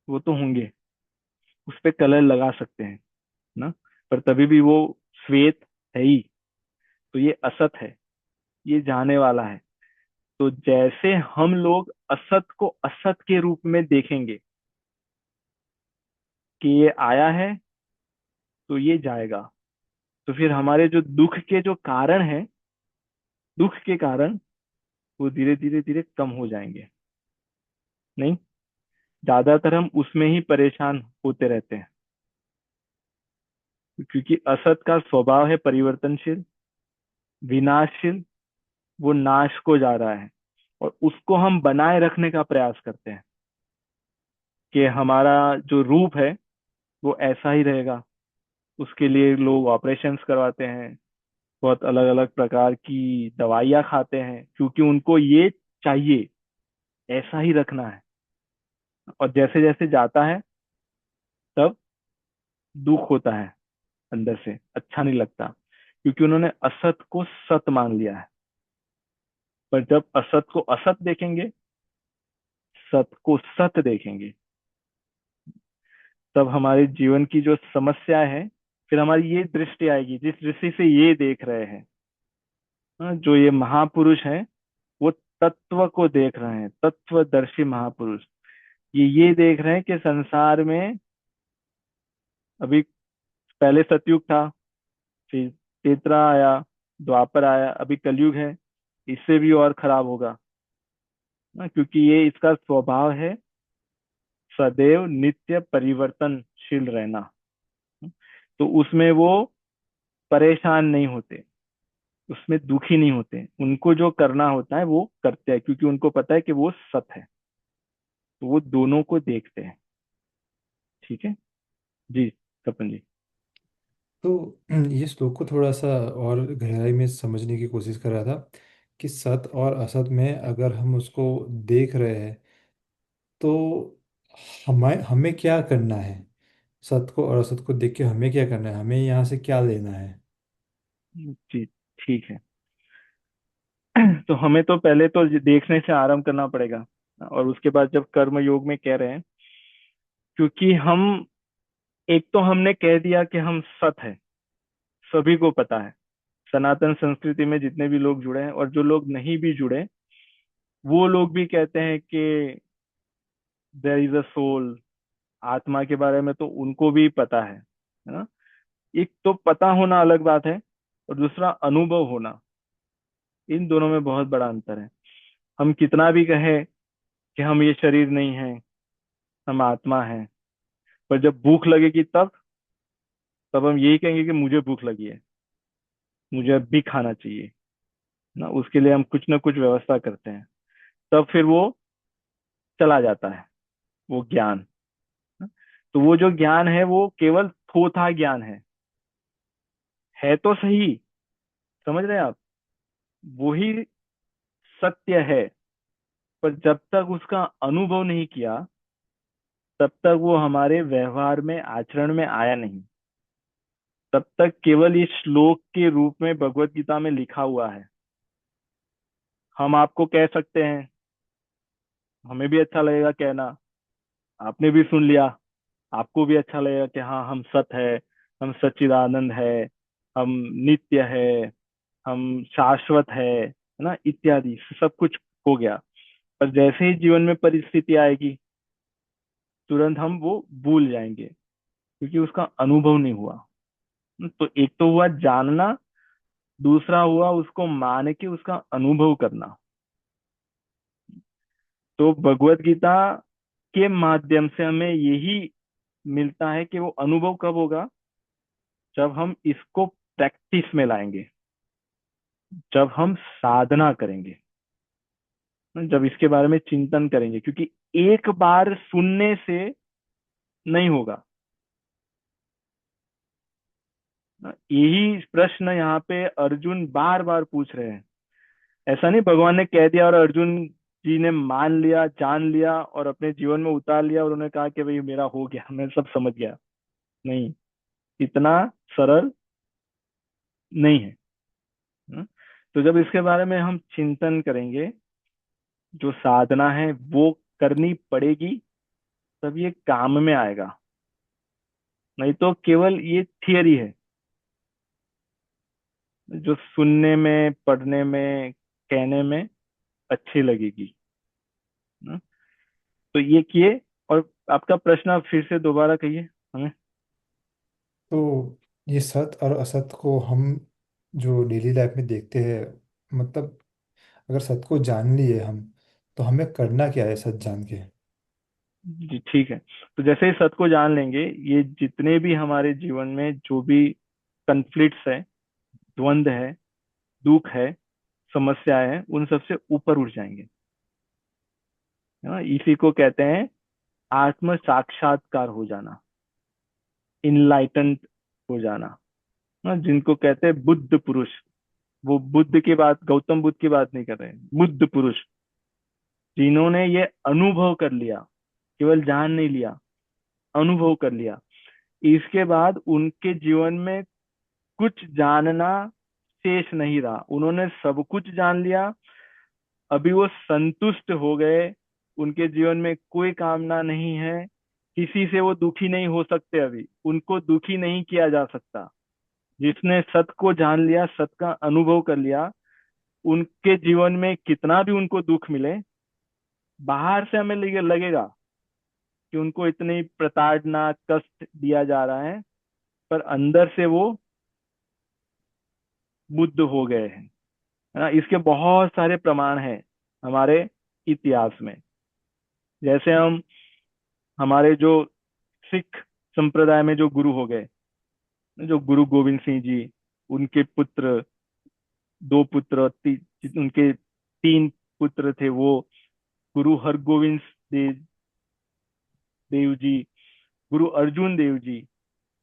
वो तो होंगे, उस पे कलर लगा सकते हैं ना, पर तभी भी वो श्वेत है ही। तो ये असत है, ये जाने वाला है। तो जैसे हम लोग असत को असत के रूप में देखेंगे कि ये आया है तो ये जाएगा, तो फिर हमारे जो दुख के जो कारण है, दुख के कारण, वो धीरे धीरे धीरे कम हो जाएंगे। नहीं, ज्यादातर हम उसमें ही परेशान होते रहते हैं, क्योंकि असत का स्वभाव है परिवर्तनशील, विनाशशील, वो नाश को जा रहा है। और उसको हम बनाए रखने का प्रयास करते हैं कि हमारा जो रूप है वो ऐसा ही रहेगा। उसके लिए लोग ऑपरेशंस करवाते हैं, बहुत अलग अलग प्रकार की दवाइयाँ खाते हैं, क्योंकि उनको ये चाहिए, ऐसा ही रखना है। और जैसे जैसे जाता है, तब दुख होता है, अंदर से अच्छा नहीं लगता, क्योंकि उन्होंने असत को सत मान लिया है। पर जब असत को असत देखेंगे, सत को सत देखेंगे, तब हमारे जीवन की जो समस्या है, फिर हमारी ये दृष्टि आएगी, जिस दृष्टि से ये देख रहे हैं, हाँ, जो ये महापुरुष हैं वो तत्व को देख रहे हैं, तत्वदर्शी महापुरुष। ये देख रहे हैं कि संसार में अभी पहले सतयुग था, फिर त्रेता आया, द्वापर आया, अभी कलयुग है। इससे भी और खराब होगा ना, क्योंकि ये इसका स्वभाव है सदैव नित्य परिवर्तनशील रहना। तो उसमें वो परेशान नहीं होते, उसमें दुखी नहीं होते। उनको जो करना होता है वो करते हैं, क्योंकि उनको पता है कि वो सत है। तो वो दोनों को देखते हैं। ठीक है जी, तपन जी। तो ये श्लोक को थोड़ा सा और गहराई में समझने की कोशिश कर रहा था कि सत और असत में अगर हम उसको देख रहे हैं तो हमें हमें क्या करना है। सत को और असत को देख के हमें क्या करना है, हमें यहाँ से क्या लेना है। जी ठीक है। तो हमें तो पहले तो देखने से आरंभ करना पड़ेगा, और उसके बाद जब कर्म योग में कह रहे हैं, क्योंकि हम, एक तो हमने कह दिया कि हम सत है, सभी को पता है। सनातन संस्कृति में जितने भी लोग जुड़े हैं और जो लोग नहीं भी जुड़े, वो लोग भी कहते हैं कि देयर इज अ सोल। आत्मा के बारे में तो उनको भी पता है ना। एक तो पता होना अलग बात है, और दूसरा अनुभव होना। इन दोनों में बहुत बड़ा अंतर है। हम कितना भी कहें कि हम ये शरीर नहीं है, हम आत्मा है, पर जब भूख लगेगी तब हम यही कहेंगे कि मुझे भूख लगी है, मुझे अब भी खाना चाहिए ना। उसके लिए हम कुछ ना कुछ व्यवस्था करते हैं। तब फिर वो चला जाता है, वो ज्ञान। तो वो जो ज्ञान है वो केवल थोथा ज्ञान है तो सही, समझ रहे हैं आप? वही सत्य है, पर जब तक उसका अनुभव नहीं किया, तब तक वो हमारे व्यवहार में, आचरण में आया नहीं। तब तक केवल इस श्लोक के रूप में भगवत गीता में लिखा हुआ है। हम आपको कह सकते हैं, हमें भी अच्छा लगेगा कहना, आपने भी सुन लिया, आपको भी अच्छा लगेगा कि हाँ हम सत है, हम सच्चिदानंद है, हम नित्य है, हम शाश्वत है ना, इत्यादि सब कुछ हो गया। पर जैसे ही जीवन में परिस्थिति आएगी, तुरंत हम वो भूल जाएंगे, क्योंकि उसका अनुभव नहीं हुआ। तो एक तो हुआ जानना, दूसरा हुआ उसको मान के उसका अनुभव करना। तो भगवत गीता के माध्यम से हमें यही मिलता है कि वो अनुभव कब होगा, जब हम इसको प्रैक्टिस में लाएंगे, जब हम साधना करेंगे, जब इसके बारे में चिंतन करेंगे। क्योंकि एक बार सुनने से नहीं होगा। यही प्रश्न यहाँ पे अर्जुन बार बार पूछ रहे हैं। ऐसा नहीं भगवान ने कह दिया और अर्जुन जी ने मान लिया, जान लिया और अपने जीवन में उतार लिया, और उन्होंने कहा कि भाई मेरा हो गया, मैं सब समझ गया। नहीं, इतना सरल नहीं है। हम्म? तो जब इसके बारे में हम चिंतन करेंगे, जो साधना है वो करनी पड़ेगी, तब ये काम में आएगा। नहीं तो केवल ये थियरी है, जो सुनने में, पढ़ने में, कहने में अच्छी लगेगी। हम्म? तो ये किए। और आपका प्रश्न आप फिर से दोबारा कहिए हमें। तो ये सत और असत को हम जो डेली लाइफ में देखते हैं, मतलब अगर सत को जान लिए हम तो हमें करना क्या है सत जान के। जी ठीक है। तो जैसे ही सत को जान लेंगे, ये जितने भी हमारे जीवन में जो भी कन्फ्लिक्ट्स है, द्वंद्व है, दुख है, समस्याएं हैं, उन सबसे ऊपर उठ जाएंगे। है ना, इसी को कहते हैं आत्म साक्षात्कार हो जाना, इनलाइटेंड हो जाना। ना, जिनको कहते हैं बुद्ध पुरुष। वो बुद्ध की बात, गौतम बुद्ध की बात नहीं कर रहे हैं, बुद्ध पुरुष, जिन्होंने ये अनुभव कर लिया, केवल जान नहीं लिया, अनुभव कर लिया। इसके बाद उनके जीवन में कुछ जानना शेष नहीं रहा, उन्होंने सब कुछ जान लिया। अभी वो संतुष्ट हो गए, उनके जीवन में कोई कामना नहीं है, किसी से वो दुखी नहीं हो सकते, अभी उनको दुखी नहीं किया जा सकता। जिसने सत को जान लिया, सत का अनुभव कर लिया, उनके जीवन में कितना भी उनको दुख मिले, बाहर से हमें लगेगा कि उनको इतनी प्रताड़ना कष्ट दिया जा रहा है, पर अंदर से वो बुद्ध हो गए हैं। है ना? इसके बहुत सारे प्रमाण हैं हमारे इतिहास में। जैसे हम हमारे जो सिख संप्रदाय में जो गुरु हो गए, जो गुरु गोविंद सिंह जी, उनके पुत्र, दो पुत्र, उनके तीन पुत्र थे वो, गुरु हरगोविंद देव देव जी, गुरु अर्जुन देव जी, है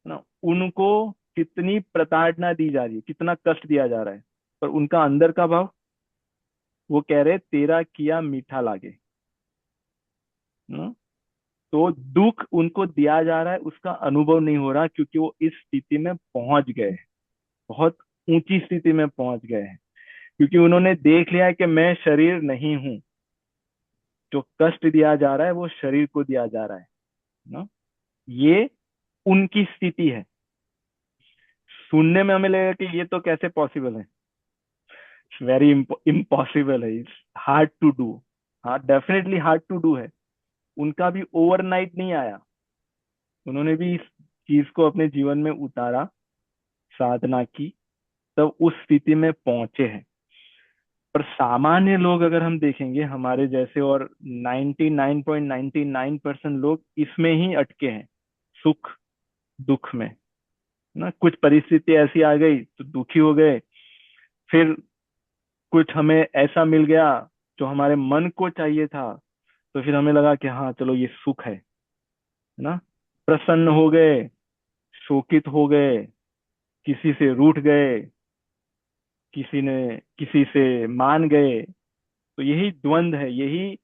ना? उनको कितनी प्रताड़ना दी जा रही है, कितना कष्ट दिया जा रहा है, पर उनका अंदर का भाव, वो कह रहे तेरा किया मीठा लागे। ना? तो दुख उनको दिया जा रहा है, उसका अनुभव नहीं हो रहा, क्योंकि वो इस स्थिति में पहुंच गए हैं, बहुत ऊंची स्थिति में पहुंच गए हैं, क्योंकि उन्होंने देख लिया है कि मैं शरीर नहीं हूं। जो कष्ट दिया जा रहा है वो शरीर को दिया जा रहा है। ना? ये उनकी स्थिति है। सुनने में हमें लगेगा कि ये तो कैसे पॉसिबल है, वेरी इम्पॉसिबल है, इट्स हार्ड टू डू। हाँ, डेफिनेटली हार्ड टू डू है। उनका भी ओवरनाइट नहीं आया, उन्होंने भी इस चीज को अपने जीवन में उतारा, साधना की, तब उस स्थिति में पहुंचे हैं। पर सामान्य लोग अगर हम देखेंगे हमारे जैसे, और 99.99% लोग इसमें ही अटके हैं, सुख दुख में। ना, कुछ परिस्थिति ऐसी आ गई तो दुखी हो गए, फिर कुछ हमें ऐसा मिल गया जो हमारे मन को चाहिए था, तो फिर हमें लगा कि हाँ चलो ये सुख है ना? प्रसन्न हो गए, शोकित हो गए, किसी से रूठ गए, किसी ने किसी से मान गए। तो यही द्वंद है, यही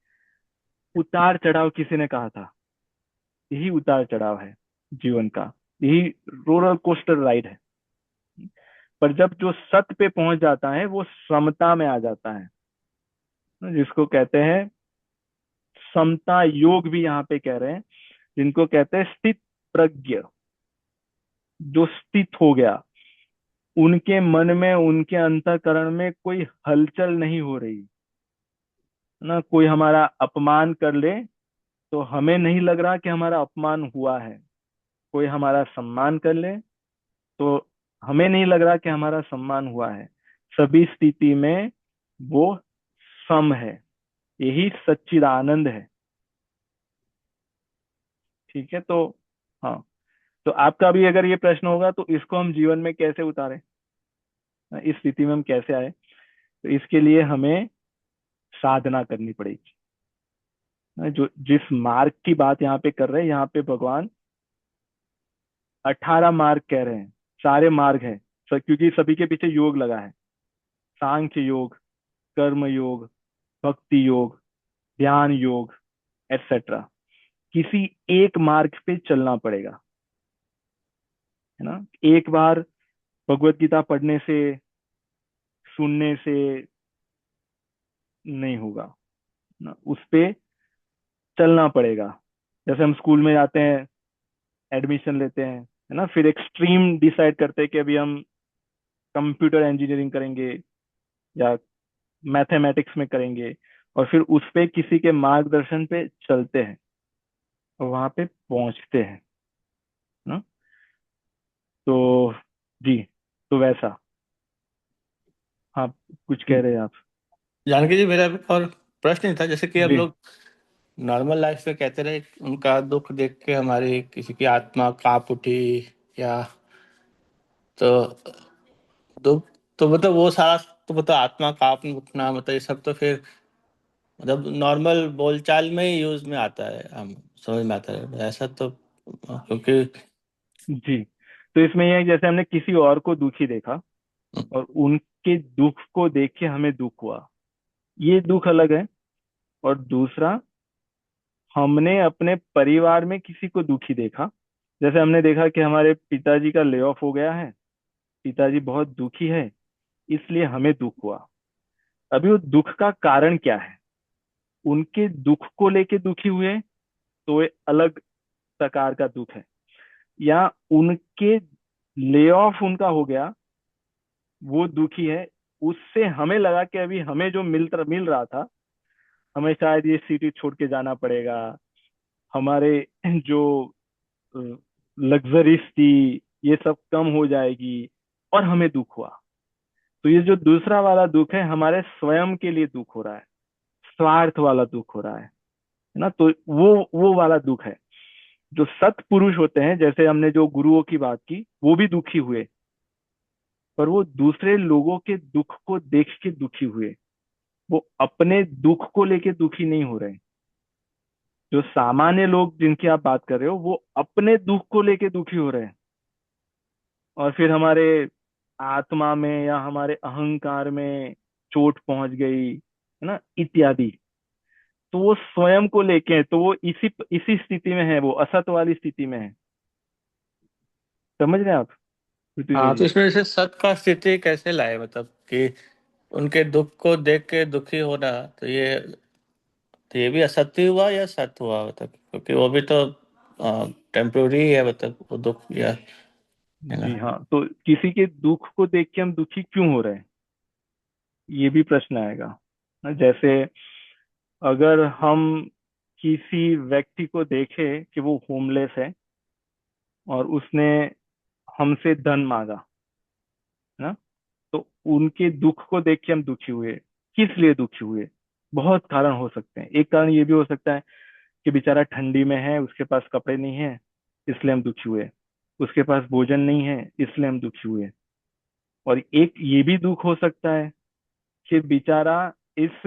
उतार चढ़ाव, किसी ने कहा था, यही उतार चढ़ाव है जीवन का, यही रोलर कोस्टर राइड है। पर जब जो सत्य पे पहुंच जाता है वो समता में आ जाता है, जिसको कहते हैं समता योग भी यहाँ पे कह रहे हैं, जिनको कहते हैं स्थित प्रज्ञ। जो स्थित हो गया, उनके मन में, उनके अंतःकरण में कोई हलचल नहीं हो रही। ना, कोई हमारा अपमान कर ले तो हमें नहीं लग रहा कि हमारा अपमान हुआ है, कोई हमारा सम्मान कर ले तो हमें नहीं लग रहा कि हमारा सम्मान हुआ है। सभी स्थिति में वो सम है, यही सच्चिदानंद है। ठीक है, तो हाँ, तो आपका भी अगर ये प्रश्न होगा तो इसको हम जीवन में कैसे उतारें, इस स्थिति में हम कैसे आए, तो इसके लिए हमें साधना करनी पड़ेगी। जो जिस मार्ग की बात यहाँ पे कर रहे हैं, यहाँ पे भगवान 18 मार्ग कह रहे हैं, सारे मार्ग हैं, क्योंकि सभी के पीछे योग लगा है। सांख्य योग, कर्म योग, भक्ति योग, ध्यान योग, एटसेट्रा। किसी एक मार्ग पे चलना पड़ेगा, है ना? एक बार भगवत गीता पढ़ने से, सुनने से नहीं होगा ना, उस पे चलना पड़ेगा। जैसे हम स्कूल में जाते हैं, एडमिशन लेते हैं, है ना, फिर एक स्ट्रीम डिसाइड करते हैं कि अभी हम कंप्यूटर इंजीनियरिंग करेंगे या मैथमेटिक्स में करेंगे, और फिर उस पे किसी के मार्गदर्शन पे चलते हैं और वहां पे पहुंचते हैं ना। तो जी, तो वैसा। हाँ, कुछ कह रहे हैं आप? जानकी जी, मेरा एक और प्रश्न ही था। जैसे कि हम जी लोग नॉर्मल लाइफ में कहते रहे, उनका दुख देख के हमारी किसी की आत्मा कांप उठी, या तो दुख, तो मतलब वो सारा, तो मतलब आत्मा कांप उठना, मतलब ये सब तो फिर मतलब नॉर्मल बोलचाल में ही यूज में आता है, हम समझ में आता है ऐसा तो, क्योंकि जी, तो इसमें यह है, जैसे हमने किसी और को दुखी देखा और उनके दुख को देख के हमें दुख हुआ, ये दुख अलग है। और दूसरा, हमने अपने परिवार में किसी को दुखी देखा, जैसे हमने देखा कि हमारे पिताजी का ले ऑफ हो गया है, पिताजी बहुत दुखी है, इसलिए हमें दुख हुआ। अभी वो दुख का कारण क्या है, उनके दुख को लेके दुखी हुए तो ये अलग प्रकार का दुख है, या उनके ले ऑफ उनका हो गया, वो दुखी है, उससे हमें लगा कि अभी हमें जो मिल रहा था, हमें शायद ये सिटी छोड़ के जाना पड़ेगा, हमारे जो लग्जरीज थी ये सब कम हो जाएगी, और हमें दुख हुआ। तो ये जो दूसरा वाला दुख है, हमारे स्वयं के लिए दुख हो रहा है, स्वार्थ वाला दुख हो रहा है ना। तो वो वाला दुख है। जो सत्पुरुष होते हैं, जैसे हमने जो गुरुओं की बात की, वो भी दुखी हुए, पर वो दूसरे लोगों के दुख को देख के दुखी हुए, वो अपने दुख को लेके दुखी नहीं हो रहे। जो सामान्य लोग जिनकी आप बात कर रहे हो, वो अपने दुख को लेके दुखी हो रहे हैं, और फिर हमारे आत्मा में या हमारे अहंकार में चोट पहुंच गई है ना, इत्यादि। तो वो स्वयं को लेके है, तो वो इसी इसी स्थिति में है, वो असत वाली स्थिति में है। समझ रहे हैं आप हाँ, पृथ्वी तो जी? इसमें जैसे सत का स्थिति कैसे लाए, मतलब कि उनके दुख को देख के दुखी होना, तो ये भी असत्य हुआ या सत्य हुआ, मतलब क्योंकि वो भी तो टेम्पोररी है, मतलब वो दुख या, है ना। जी हाँ, तो किसी के दुख को देख के हम दुखी क्यों हो रहे हैं, ये भी प्रश्न आएगा ना। जैसे अगर हम किसी व्यक्ति को देखें कि वो होमलेस है, और उसने हमसे धन मांगा, है ना, तो उनके दुख को देख के हम दुखी हुए। किस लिए दुखी हुए? बहुत कारण हो सकते हैं। एक कारण ये भी हो सकता है कि बेचारा ठंडी में है, उसके पास कपड़े नहीं है, इसलिए हम दुखी हुए। उसके पास भोजन नहीं है, इसलिए हम दुखी हुए। और एक ये भी दुख हो सकता है कि बेचारा इस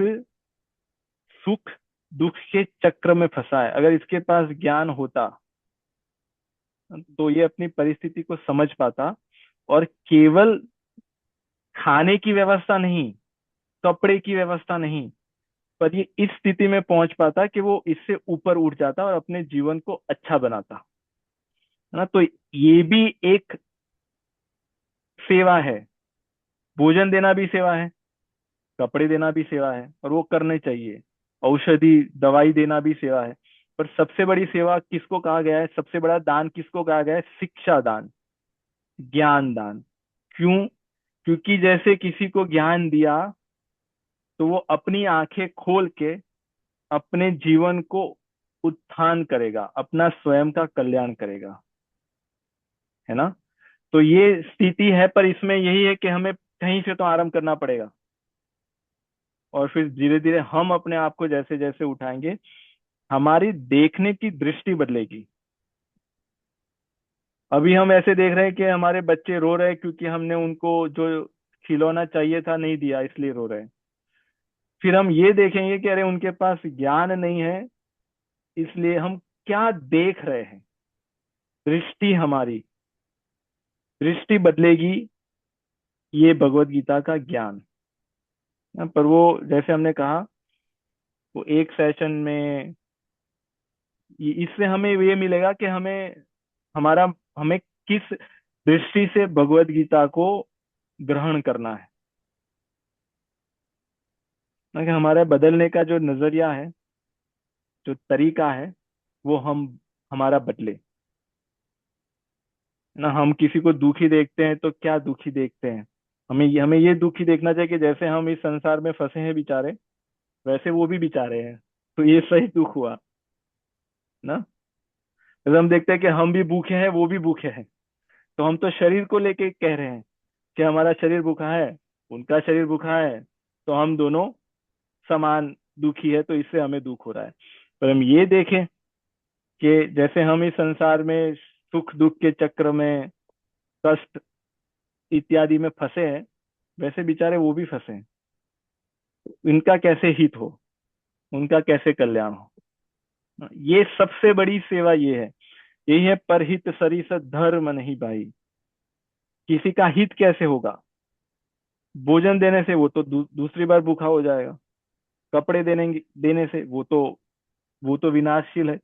सुख दुख के चक्र में फंसा है। अगर इसके पास ज्ञान होता, तो ये अपनी परिस्थिति को समझ पाता, और केवल खाने की व्यवस्था नहीं, कपड़े की व्यवस्था नहीं, पर ये इस स्थिति में पहुंच पाता कि वो इससे ऊपर उठ जाता और अपने जीवन को अच्छा बनाता, है ना। तो ये भी एक सेवा है। भोजन देना भी सेवा है, कपड़े देना भी सेवा है, और वो करने चाहिए। औषधि दवाई देना भी सेवा है। पर सबसे बड़ी सेवा किसको कहा गया है, सबसे बड़ा दान किसको कहा गया है? शिक्षा दान, ज्ञान दान। क्यों? क्योंकि जैसे किसी को ज्ञान दिया, तो वो अपनी आंखें खोल के अपने जीवन को उत्थान करेगा, अपना स्वयं का कल्याण करेगा, है ना। तो ये स्थिति है, पर इसमें यही है कि हमें कहीं से तो आरंभ करना पड़ेगा, और फिर धीरे धीरे हम अपने आप को जैसे जैसे उठाएंगे, हमारी देखने की दृष्टि बदलेगी। अभी हम ऐसे देख रहे हैं कि हमारे बच्चे रो रहे हैं क्योंकि हमने उनको जो खिलौना चाहिए था नहीं दिया, इसलिए रो रहे हैं। फिर हम ये देखेंगे कि अरे उनके पास ज्ञान नहीं है, इसलिए हम क्या देख रहे हैं। दृष्टि, हमारी दृष्टि बदलेगी, ये भगवत गीता का ज्ञान। पर वो जैसे हमने कहा, वो एक सेशन में इससे हमें ये मिलेगा कि हमें किस दृष्टि से भगवत गीता को ग्रहण करना है, ना कि हमारे बदलने का जो नजरिया है, जो तरीका है, वो हमारा बदले ना। हम किसी को दुखी देखते हैं तो क्या दुखी देखते हैं? हमें ये दुखी देखना चाहिए कि जैसे हम इस संसार में फंसे हैं बेचारे, वैसे वो भी बेचारे हैं, तो ये सही दुख हुआ ना। जैसे हम देखते हैं कि हम भी भूखे हैं, वो भी भूखे हैं, तो हम तो शरीर को लेके कह रहे हैं कि हमारा शरीर भूखा है, उनका शरीर भूखा है, तो हम दोनों समान दुखी है, तो इससे हमें दुख हो रहा है। पर हम ये देखें कि जैसे हम इस संसार में सुख दुख के चक्र में, कष्ट इत्यादि में फंसे हैं, वैसे बेचारे वो भी फंसे हैं। इनका कैसे हित हो, उनका कैसे कल्याण हो, ये सबसे बड़ी सेवा ये है। यही है परहित सरिस धर्म नहीं भाई। किसी का हित कैसे होगा? भोजन देने से वो तो दूसरी बार भूखा हो जाएगा। कपड़े देने से वो तो विनाशशील है,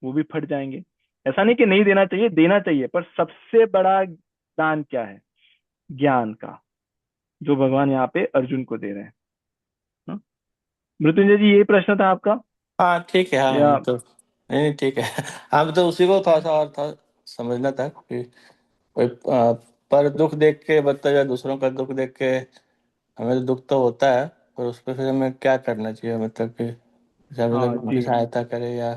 वो भी फट जाएंगे। ऐसा नहीं कि नहीं देना चाहिए, देना चाहिए, पर सबसे बड़ा दान क्या है? ज्ञान का, जो भगवान यहाँ पे अर्जुन को दे रहे हैं। हाँ? मृत्युंजय जी, ये प्रश्न था आपका हाँ ठीक है, हाँ या? ये तो, नहीं नहीं, ठीक है। हाँ, मतलब उसी को थोड़ा सा और था समझना था कि कोई पर दुख देख के, मतलब या दूसरों का दुख देख के हमें तो दुख तो होता है, पर उस पर फिर हमें क्या करना चाहिए, मतलब कि जैसे हमें हाँ लोग उनकी जी। सहायता करे या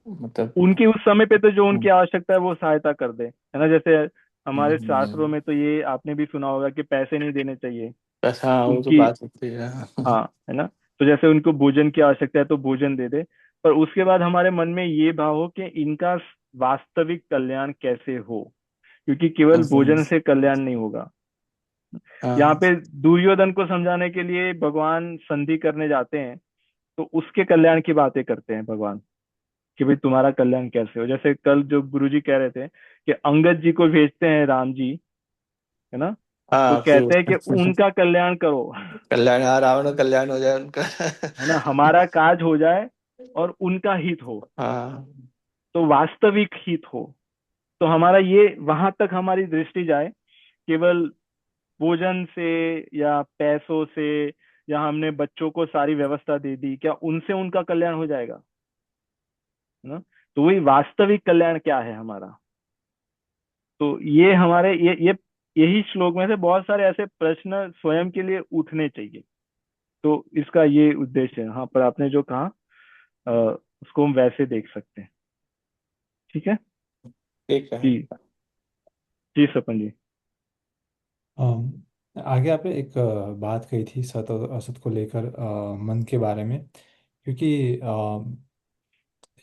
मतलब। उनकी उस समय पे तो जो हम्म, उनकी आवश्यकता है वो सहायता कर दे, है ना। जैसे हम्म, हमारे शास्त्रों में तो ये आपने भी सुना होगा कि पैसे नहीं देने चाहिए बस हाँ, वो तो उनकी। बात होती है। हाँ, है ना। तो जैसे उनको भोजन की आवश्यकता है तो भोजन दे दे, पर उसके बाद हमारे मन में ये भाव हो कि इनका वास्तविक कल्याण कैसे हो, क्योंकि केवल भोजन से कल्याण नहीं होगा। यहाँ हाँ, पे दुर्योधन को समझाने के लिए भगवान संधि करने जाते हैं, तो उसके कल्याण की बातें करते हैं भगवान, कि भाई तुम्हारा कल्याण कैसे हो। जैसे कल जो गुरुजी कह रहे थे कि अंगद जी को भेजते हैं राम जी, है ना, तो हाँ कहते हैं कि फिर उनका कल्याण करो, कल्याण, हाँ रावण का कल्याण हो जाए उनका। है ना, हमारा काज हो जाए और उनका हित हो, हाँ, तो वास्तविक हित हो। तो हमारा ये वहां तक हमारी दृष्टि जाए, केवल भोजन से या पैसों से, या हमने बच्चों को सारी व्यवस्था दे दी, क्या उनसे उनका कल्याण हो जाएगा, है ना। तो वही वास्तविक कल्याण क्या है हमारा। तो ये हमारे ये यही श्लोक में से बहुत सारे ऐसे प्रश्न स्वयं के लिए उठने चाहिए। तो इसका ये उद्देश्य है। हाँ, पर आपने जो कहा अ, उसको हम वैसे देख सकते हैं। ठीक है। ठीक है। जी। जी सपन जी। आगे आपने एक बात कही थी सत और असत को लेकर, मन के बारे में। क्योंकि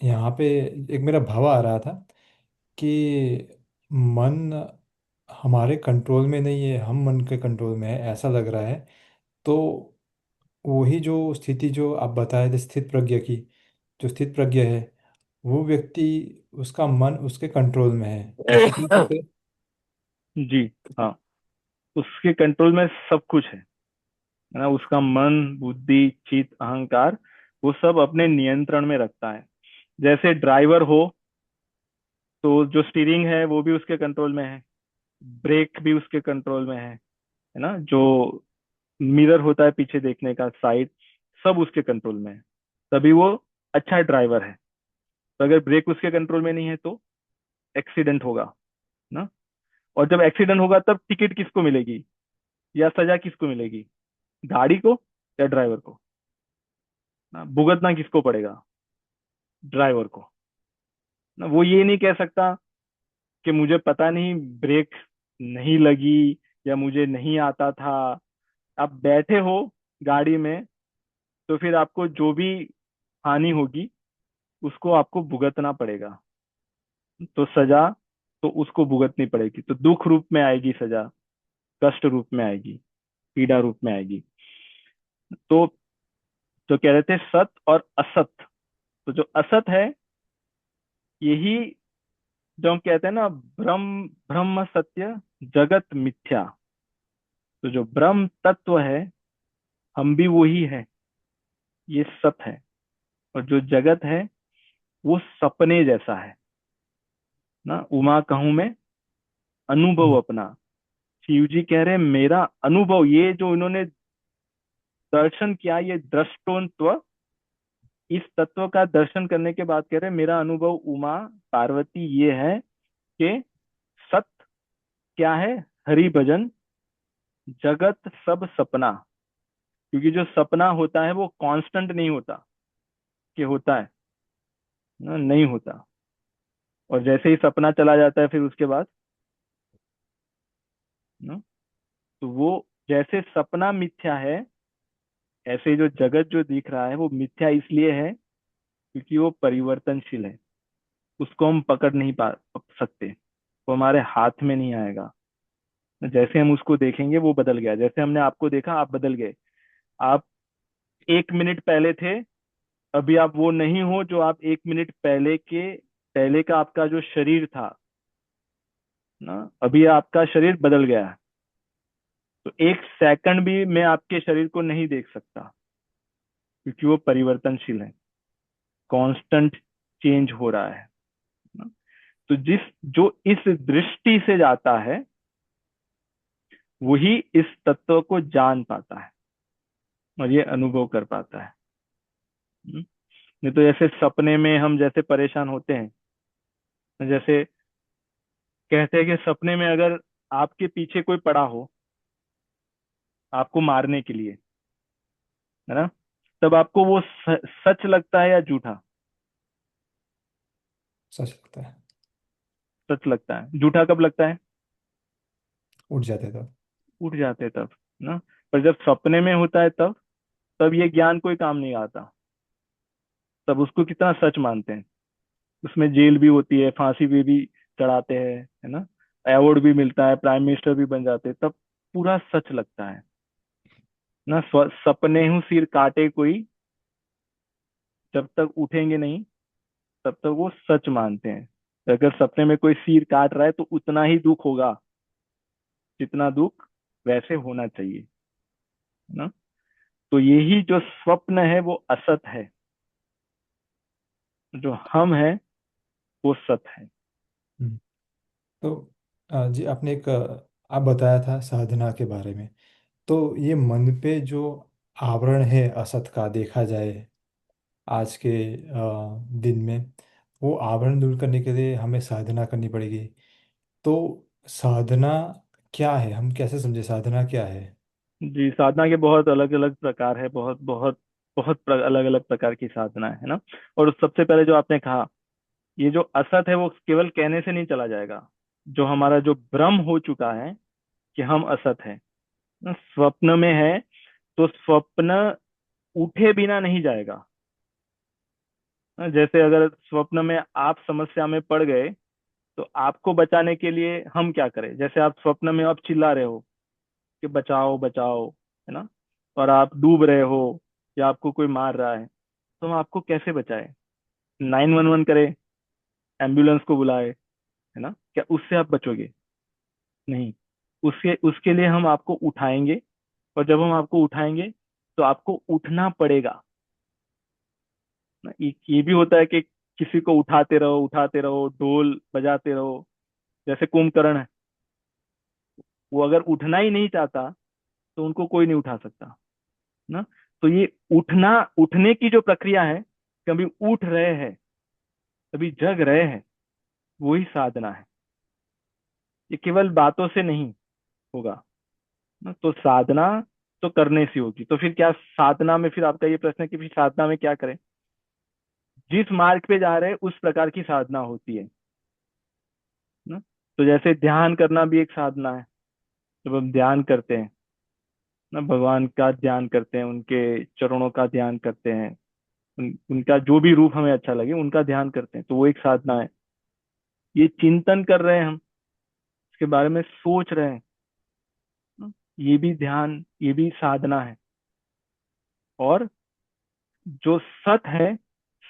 यहाँ पे एक मेरा भाव आ रहा था कि मन हमारे कंट्रोल में नहीं है, हम मन के कंट्रोल में है ऐसा लग रहा है। तो वही जो स्थिति जो आप बताए थे स्थित प्रज्ञ की, जो स्थित प्रज्ञ है वो व्यक्ति, उसका मन उसके कंट्रोल में है, ऐसा कह सकते हैं? जी। हाँ, उसके कंट्रोल में सब कुछ है ना। उसका मन, बुद्धि, चित्त, अहंकार, वो सब अपने नियंत्रण में रखता है। जैसे ड्राइवर हो तो जो स्टीयरिंग है वो भी उसके कंट्रोल में है, ब्रेक भी उसके कंट्रोल में है ना। जो मिरर होता है पीछे देखने का, साइड, सब उसके कंट्रोल में है, तभी वो अच्छा ड्राइवर है। तो अगर ब्रेक उसके कंट्रोल में नहीं है तो एक्सीडेंट होगा ना। और जब एक्सीडेंट होगा तब टिकट किसको मिलेगी या सजा किसको मिलेगी, गाड़ी को या ड्राइवर को ना। भुगतना किसको पड़ेगा, ड्राइवर को ना। वो ये नहीं कह सकता कि मुझे पता नहीं, ब्रेक नहीं लगी या मुझे नहीं आता था। आप बैठे हो गाड़ी में, तो फिर आपको जो भी हानि होगी उसको आपको भुगतना पड़ेगा। तो सजा तो उसको भुगतनी पड़ेगी, तो दुख रूप में आएगी सजा, कष्ट रूप में आएगी, पीड़ा रूप में आएगी। तो जो कह रहे थे सत और असत, तो जो असत है यही, जो हम कहते हैं ना, ब्रह्म ब्रह्म सत्य, जगत मिथ्या। तो जो ब्रह्म तत्व है, हम भी वही है, ये सत है। और जो जगत है वो सपने जैसा है ना। उमा कहूं मैं अनुभव हम्म, अपना, शिव जी कह रहे हैं मेरा अनुभव, ये जो इन्होंने दर्शन किया, ये दृष्टोन्त्व, इस तत्व का दर्शन करने के बाद कह रहे हैं मेरा अनुभव उमा पार्वती ये है कि सत क्या है, हरि भजन, जगत सब सपना। क्योंकि जो सपना होता है वो कांस्टेंट नहीं होता, कि होता है ना, नहीं होता। और जैसे ही सपना चला जाता है फिर उसके बाद ना, तो वो जैसे सपना मिथ्या है, ऐसे ही जो जगत जो दिख रहा है वो मिथ्या इसलिए है क्योंकि वो परिवर्तनशील है। उसको हम पकड़ नहीं पा सकते, वो हमारे हाथ में नहीं आएगा। जैसे हम उसको देखेंगे वो बदल गया, जैसे हमने आपको देखा आप बदल गए। आप 1 मिनट पहले थे, अभी आप वो नहीं हो जो आप 1 मिनट पहले का आपका जो शरीर था ना, अभी आपका शरीर बदल गया है। तो 1 सेकंड भी मैं आपके शरीर को नहीं देख सकता, क्योंकि वो परिवर्तनशील है, कांस्टेंट चेंज हो रहा है ना? तो जो इस दृष्टि से जाता है वही इस तत्व को जान पाता है और ये अनुभव कर पाता है। हम्म? नहीं तो जैसे सपने में हम जैसे परेशान होते हैं, जैसे कहते हैं कि सपने में अगर आपके पीछे कोई पड़ा हो, आपको मारने के लिए, है ना, तब आपको वो सच लगता है या झूठा? सच लगता है। सच लगता है। झूठा कब लगता है? उठ जाते तो। उठ जाते तब, ना। पर जब सपने में होता है तब, तब ये ज्ञान कोई काम नहीं आता। तब उसको कितना सच मानते हैं। उसमें जेल भी होती है, फांसी भी चढ़ाते हैं, है ना, अवार्ड भी मिलता है, प्राइम मिनिस्टर भी बन जाते हैं, तब पूरा सच लगता है ना। सपने हूँ सिर काटे कोई, जब तक उठेंगे नहीं तब तक वो सच मानते हैं। अगर सपने में कोई सिर काट रहा है तो उतना ही दुख होगा जितना दुख वैसे होना चाहिए, है ना। तो यही जो स्वप्न है वो असत है, जो हम है वो सत है। हम्म। तो जी आपने एक आप बताया था साधना के बारे में। तो ये मन पे जो आवरण है असत का देखा जाए आज के दिन में, वो आवरण दूर करने के लिए हमें साधना करनी पड़ेगी। तो साधना क्या है, हम कैसे समझे साधना क्या है? जी, साधना के बहुत अलग अलग प्रकार है, बहुत बहुत बहुत अलग अलग प्रकार की साधना है ना। और सबसे पहले जो आपने कहा, ये जो असत है वो केवल कहने से नहीं चला जाएगा। जो हमारा जो भ्रम हो चुका है कि हम असत है, ना, स्वप्न में है, तो स्वप्न उठे बिना नहीं जाएगा। ना, जैसे अगर स्वप्न में आप समस्या में पड़ गए तो आपको बचाने के लिए हम क्या करें? जैसे आप स्वप्न में आप चिल्ला रहे हो कि बचाओ बचाओ, है ना, और आप डूब रहे हो या आपको कोई मार रहा है, तो हम आपको कैसे बचाए? 911 करे, एम्बुलेंस को बुलाए, है ना, क्या उससे आप बचोगे? नहीं। उसके उसके लिए हम आपको उठाएंगे, और जब हम आपको उठाएंगे तो आपको उठना पड़ेगा ना। ये भी होता है कि किसी को उठाते रहो, ढोल बजाते रहो, जैसे कुंभकर्ण है, वो अगर उठना ही नहीं चाहता तो उनको कोई नहीं उठा सकता ना। तो ये उठना, उठने की जो प्रक्रिया है, कभी उठ रहे हैं, कभी जग रहे हैं, वही साधना है। ये केवल बातों से नहीं होगा ना। तो साधना तो करने से होगी। तो फिर क्या साधना में, फिर आपका ये प्रश्न है कि फिर साधना में क्या करें? जिस मार्ग पे जा रहे हैं उस प्रकार की साधना होती है ना। तो जैसे ध्यान करना भी एक साधना है। जब हम ध्यान करते हैं ना, भगवान का ध्यान करते हैं, उनके चरणों का ध्यान करते हैं, उनका जो भी रूप हमें अच्छा लगे उनका ध्यान करते हैं, तो वो एक साधना है। ये चिंतन कर रहे हैं हम, इसके बारे में सोच रहे हैं ना, ये भी ध्यान, ये भी साधना है। और जो सत है,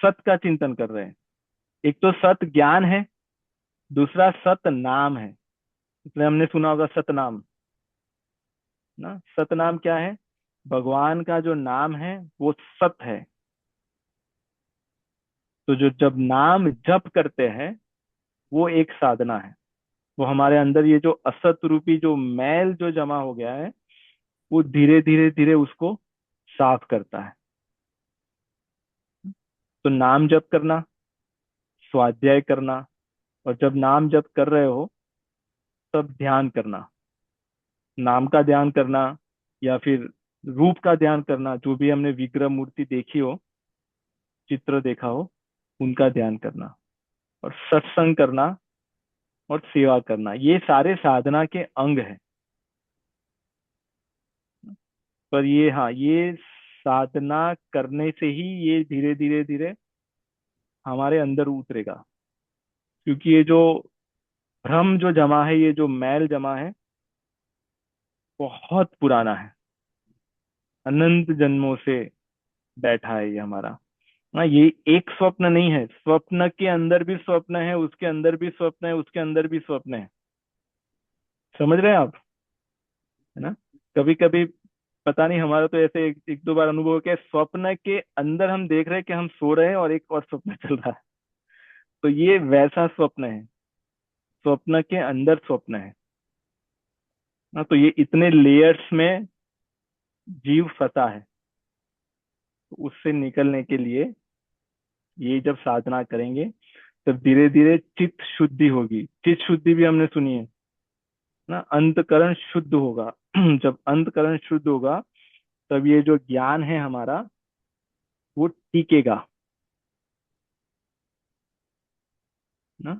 सत का चिंतन कर रहे हैं। एक तो सत ज्ञान है, दूसरा सत नाम है। इसलिए हमने सुना होगा सतनाम ना। सतनाम क्या है? भगवान का जो नाम है वो सत है। तो जो जब नाम जप करते हैं वो एक साधना है। वो हमारे अंदर ये जो असत रूपी जो मैल जो जमा हो गया है, वो धीरे धीरे धीरे उसको साफ करता है। तो नाम जप करना, स्वाध्याय करना, और जब नाम जप कर रहे हो तब ध्यान करना, नाम का ध्यान करना, या फिर रूप का ध्यान करना, जो भी हमने विग्रह मूर्ति देखी हो, चित्र देखा हो, उनका ध्यान करना, और सत्संग करना, और सेवा करना, ये सारे साधना के अंग हैं। पर ये, हाँ, ये साधना करने से ही ये धीरे धीरे धीरे हमारे अंदर उतरेगा। क्योंकि ये जो भ्रम जो जमा है, ये जो मैल जमा है, बहुत पुराना है, अनंत जन्मों से बैठा है ये हमारा। हाँ, ये एक स्वप्न नहीं है, स्वप्न के अंदर भी स्वप्न है, उसके अंदर भी स्वप्न है, उसके अंदर भी स्वप्न है। समझ रहे हैं आप? है ना। कभी कभी पता नहीं, हमारा तो ऐसे एक दो बार अनुभव हो गया, स्वप्न के अंदर हम देख रहे हैं कि हम सो रहे हैं और एक और स्वप्न चल रहा है। तो ये वैसा स्वप्न है, स्वप्न के अंदर स्वप्न है ना। तो ये इतने लेयर्स में जीव फंसा है। तो उससे निकलने के लिए ये जब साधना करेंगे तब धीरे धीरे चित्त शुद्धि होगी। चित्त शुद्धि भी हमने सुनी है ना, अंतकरण शुद्ध होगा। जब अंतकरण शुद्ध होगा तब ये जो ज्ञान है हमारा वो टिकेगा ना।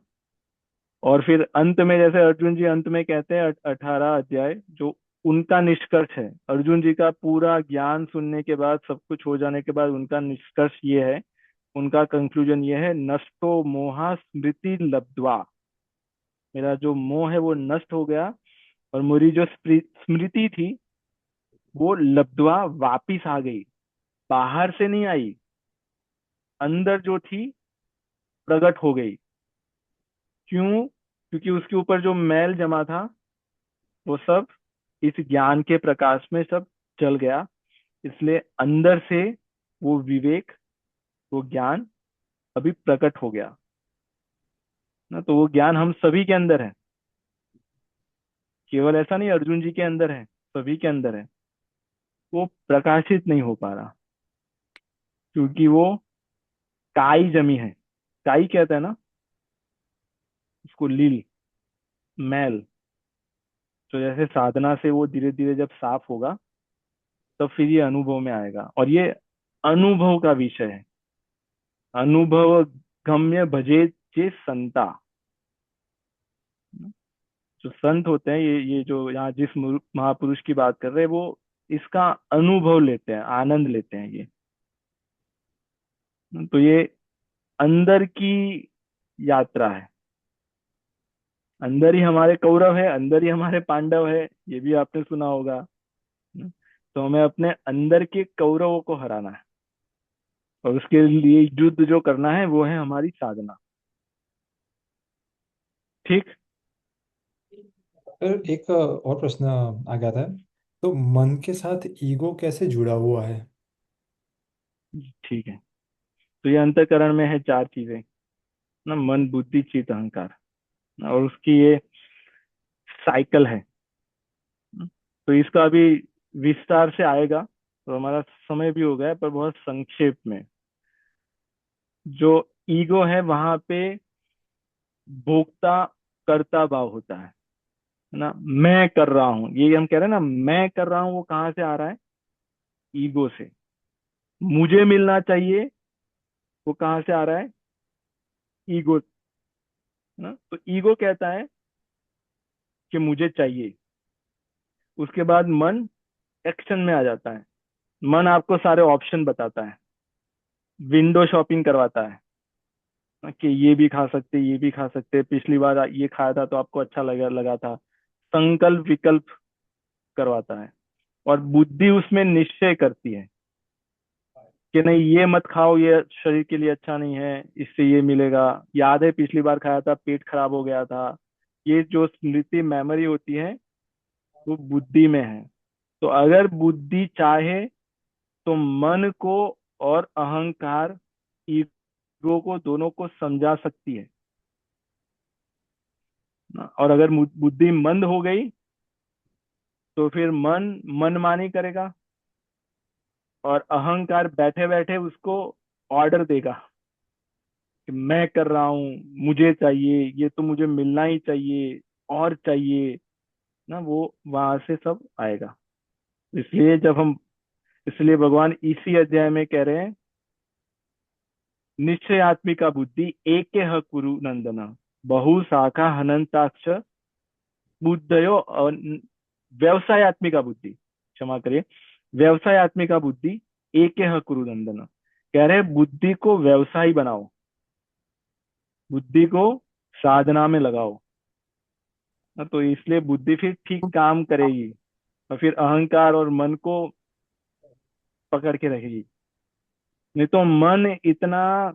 और फिर अंत में जैसे अर्जुन जी अंत में कहते हैं 18 अध्याय जो उनका निष्कर्ष है, अर्जुन जी का पूरा ज्ञान सुनने के बाद सब कुछ हो जाने के बाद उनका निष्कर्ष ये है, उनका कंक्लूजन ये है, नष्टो मोहा स्मृति लब्ध्वा। मेरा जो मोह है वो नष्ट हो गया और मेरी जो स्मृति थी वो लब्ध्वा वापिस आ गई, बाहर से नहीं आई, अंदर जो थी प्रकट हो गई। क्यों? क्योंकि उसके ऊपर जो मैल जमा था वो सब इस ज्ञान के प्रकाश में सब जल गया, इसलिए अंदर से वो विवेक, वो ज्ञान अभी प्रकट हो गया ना। तो वो ज्ञान हम सभी के अंदर है, केवल ऐसा नहीं अर्जुन जी के अंदर है, सभी के अंदर है। वो प्रकाशित नहीं हो पा रहा क्योंकि वो काई जमी है। काई कहते हैं ना उसको, लील, मैल। तो जैसे साधना से वो धीरे धीरे जब साफ होगा तब फिर ये अनुभव में आएगा, और ये अनुभव का विषय है। अनुभव गम्य भजे जे संता। जो संत होते हैं, ये जो यहाँ जिस महापुरुष की बात कर रहे हैं, वो इसका अनुभव लेते हैं, आनंद लेते हैं ये। तो ये अंदर की यात्रा है। अंदर ही हमारे कौरव है, अंदर ही हमारे पांडव है, ये भी आपने सुना होगा। तो हमें अपने अंदर के कौरवों को हराना है, और उसके लिए युद्ध जो करना है वो है हमारी साधना। ठीक। फिर एक और प्रश्न आ गया था, तो मन के साथ ईगो कैसे जुड़ा हुआ है? ठीक है। तो ये अंतःकरण में है चार चीजें ना, मन बुद्धि चित्त अहंकार, और उसकी ये साइकिल है। तो इसका अभी विस्तार से आएगा, तो हमारा समय भी हो गया है, पर बहुत संक्षेप में। जो ईगो है वहां पे भोक्ता कर्ता भाव होता है ना। मैं कर रहा हूँ, ये हम कह रहे हैं ना, मैं कर रहा हूँ, वो कहाँ से आ रहा है? ईगो से। मुझे मिलना चाहिए, वो कहाँ से आ रहा है? ईगो ना। तो ईगो कहता है कि मुझे चाहिए। उसके बाद मन एक्शन में आ जाता है। मन आपको सारे ऑप्शन बताता है, विंडो शॉपिंग करवाता है कि ये भी खा सकते, ये भी खा सकते, पिछली बार ये खाया था तो आपको अच्छा लगा लगा था। संकल्प विकल्प करवाता है, और बुद्धि उसमें निश्चय करती है कि नहीं, ये मत खाओ, ये शरीर के लिए अच्छा नहीं है, इससे ये मिलेगा। याद है पिछली बार खाया था, पेट खराब हो गया था। ये जो स्मृति मेमोरी होती है वो बुद्धि में है। तो अगर बुद्धि चाहे तो मन को और अहंकार, ईगो को, दोनों को समझा सकती है ना। और अगर बुद्धि मंद हो गई तो फिर मन मनमानी करेगा, और अहंकार बैठे बैठे उसको ऑर्डर देगा कि मैं कर रहा हूँ, मुझे चाहिए, ये तो मुझे मिलना ही चाहिए, और चाहिए ना। वो वहां से सब आएगा। इसलिए जब हम, इसलिए भगवान इसी अध्याय में कह रहे हैं, निश्चयात्मिका बुद्धि एक कुरु नंदन, बहु शाखा हनंताक्ष बुद्धयो व्यवसायत्मिका बुद्धि, क्षमा करिए, व्यवसायत्मिका बुद्धि एक कुरु नंदन। कह रहे हैं बुद्धि को व्यवसायी बनाओ, बुद्धि को साधना में लगाओ ना। तो इसलिए बुद्धि फिर ठीक काम करेगी, और फिर अहंकार और मन को पकड़ के रखेगी। नहीं तो मन इतना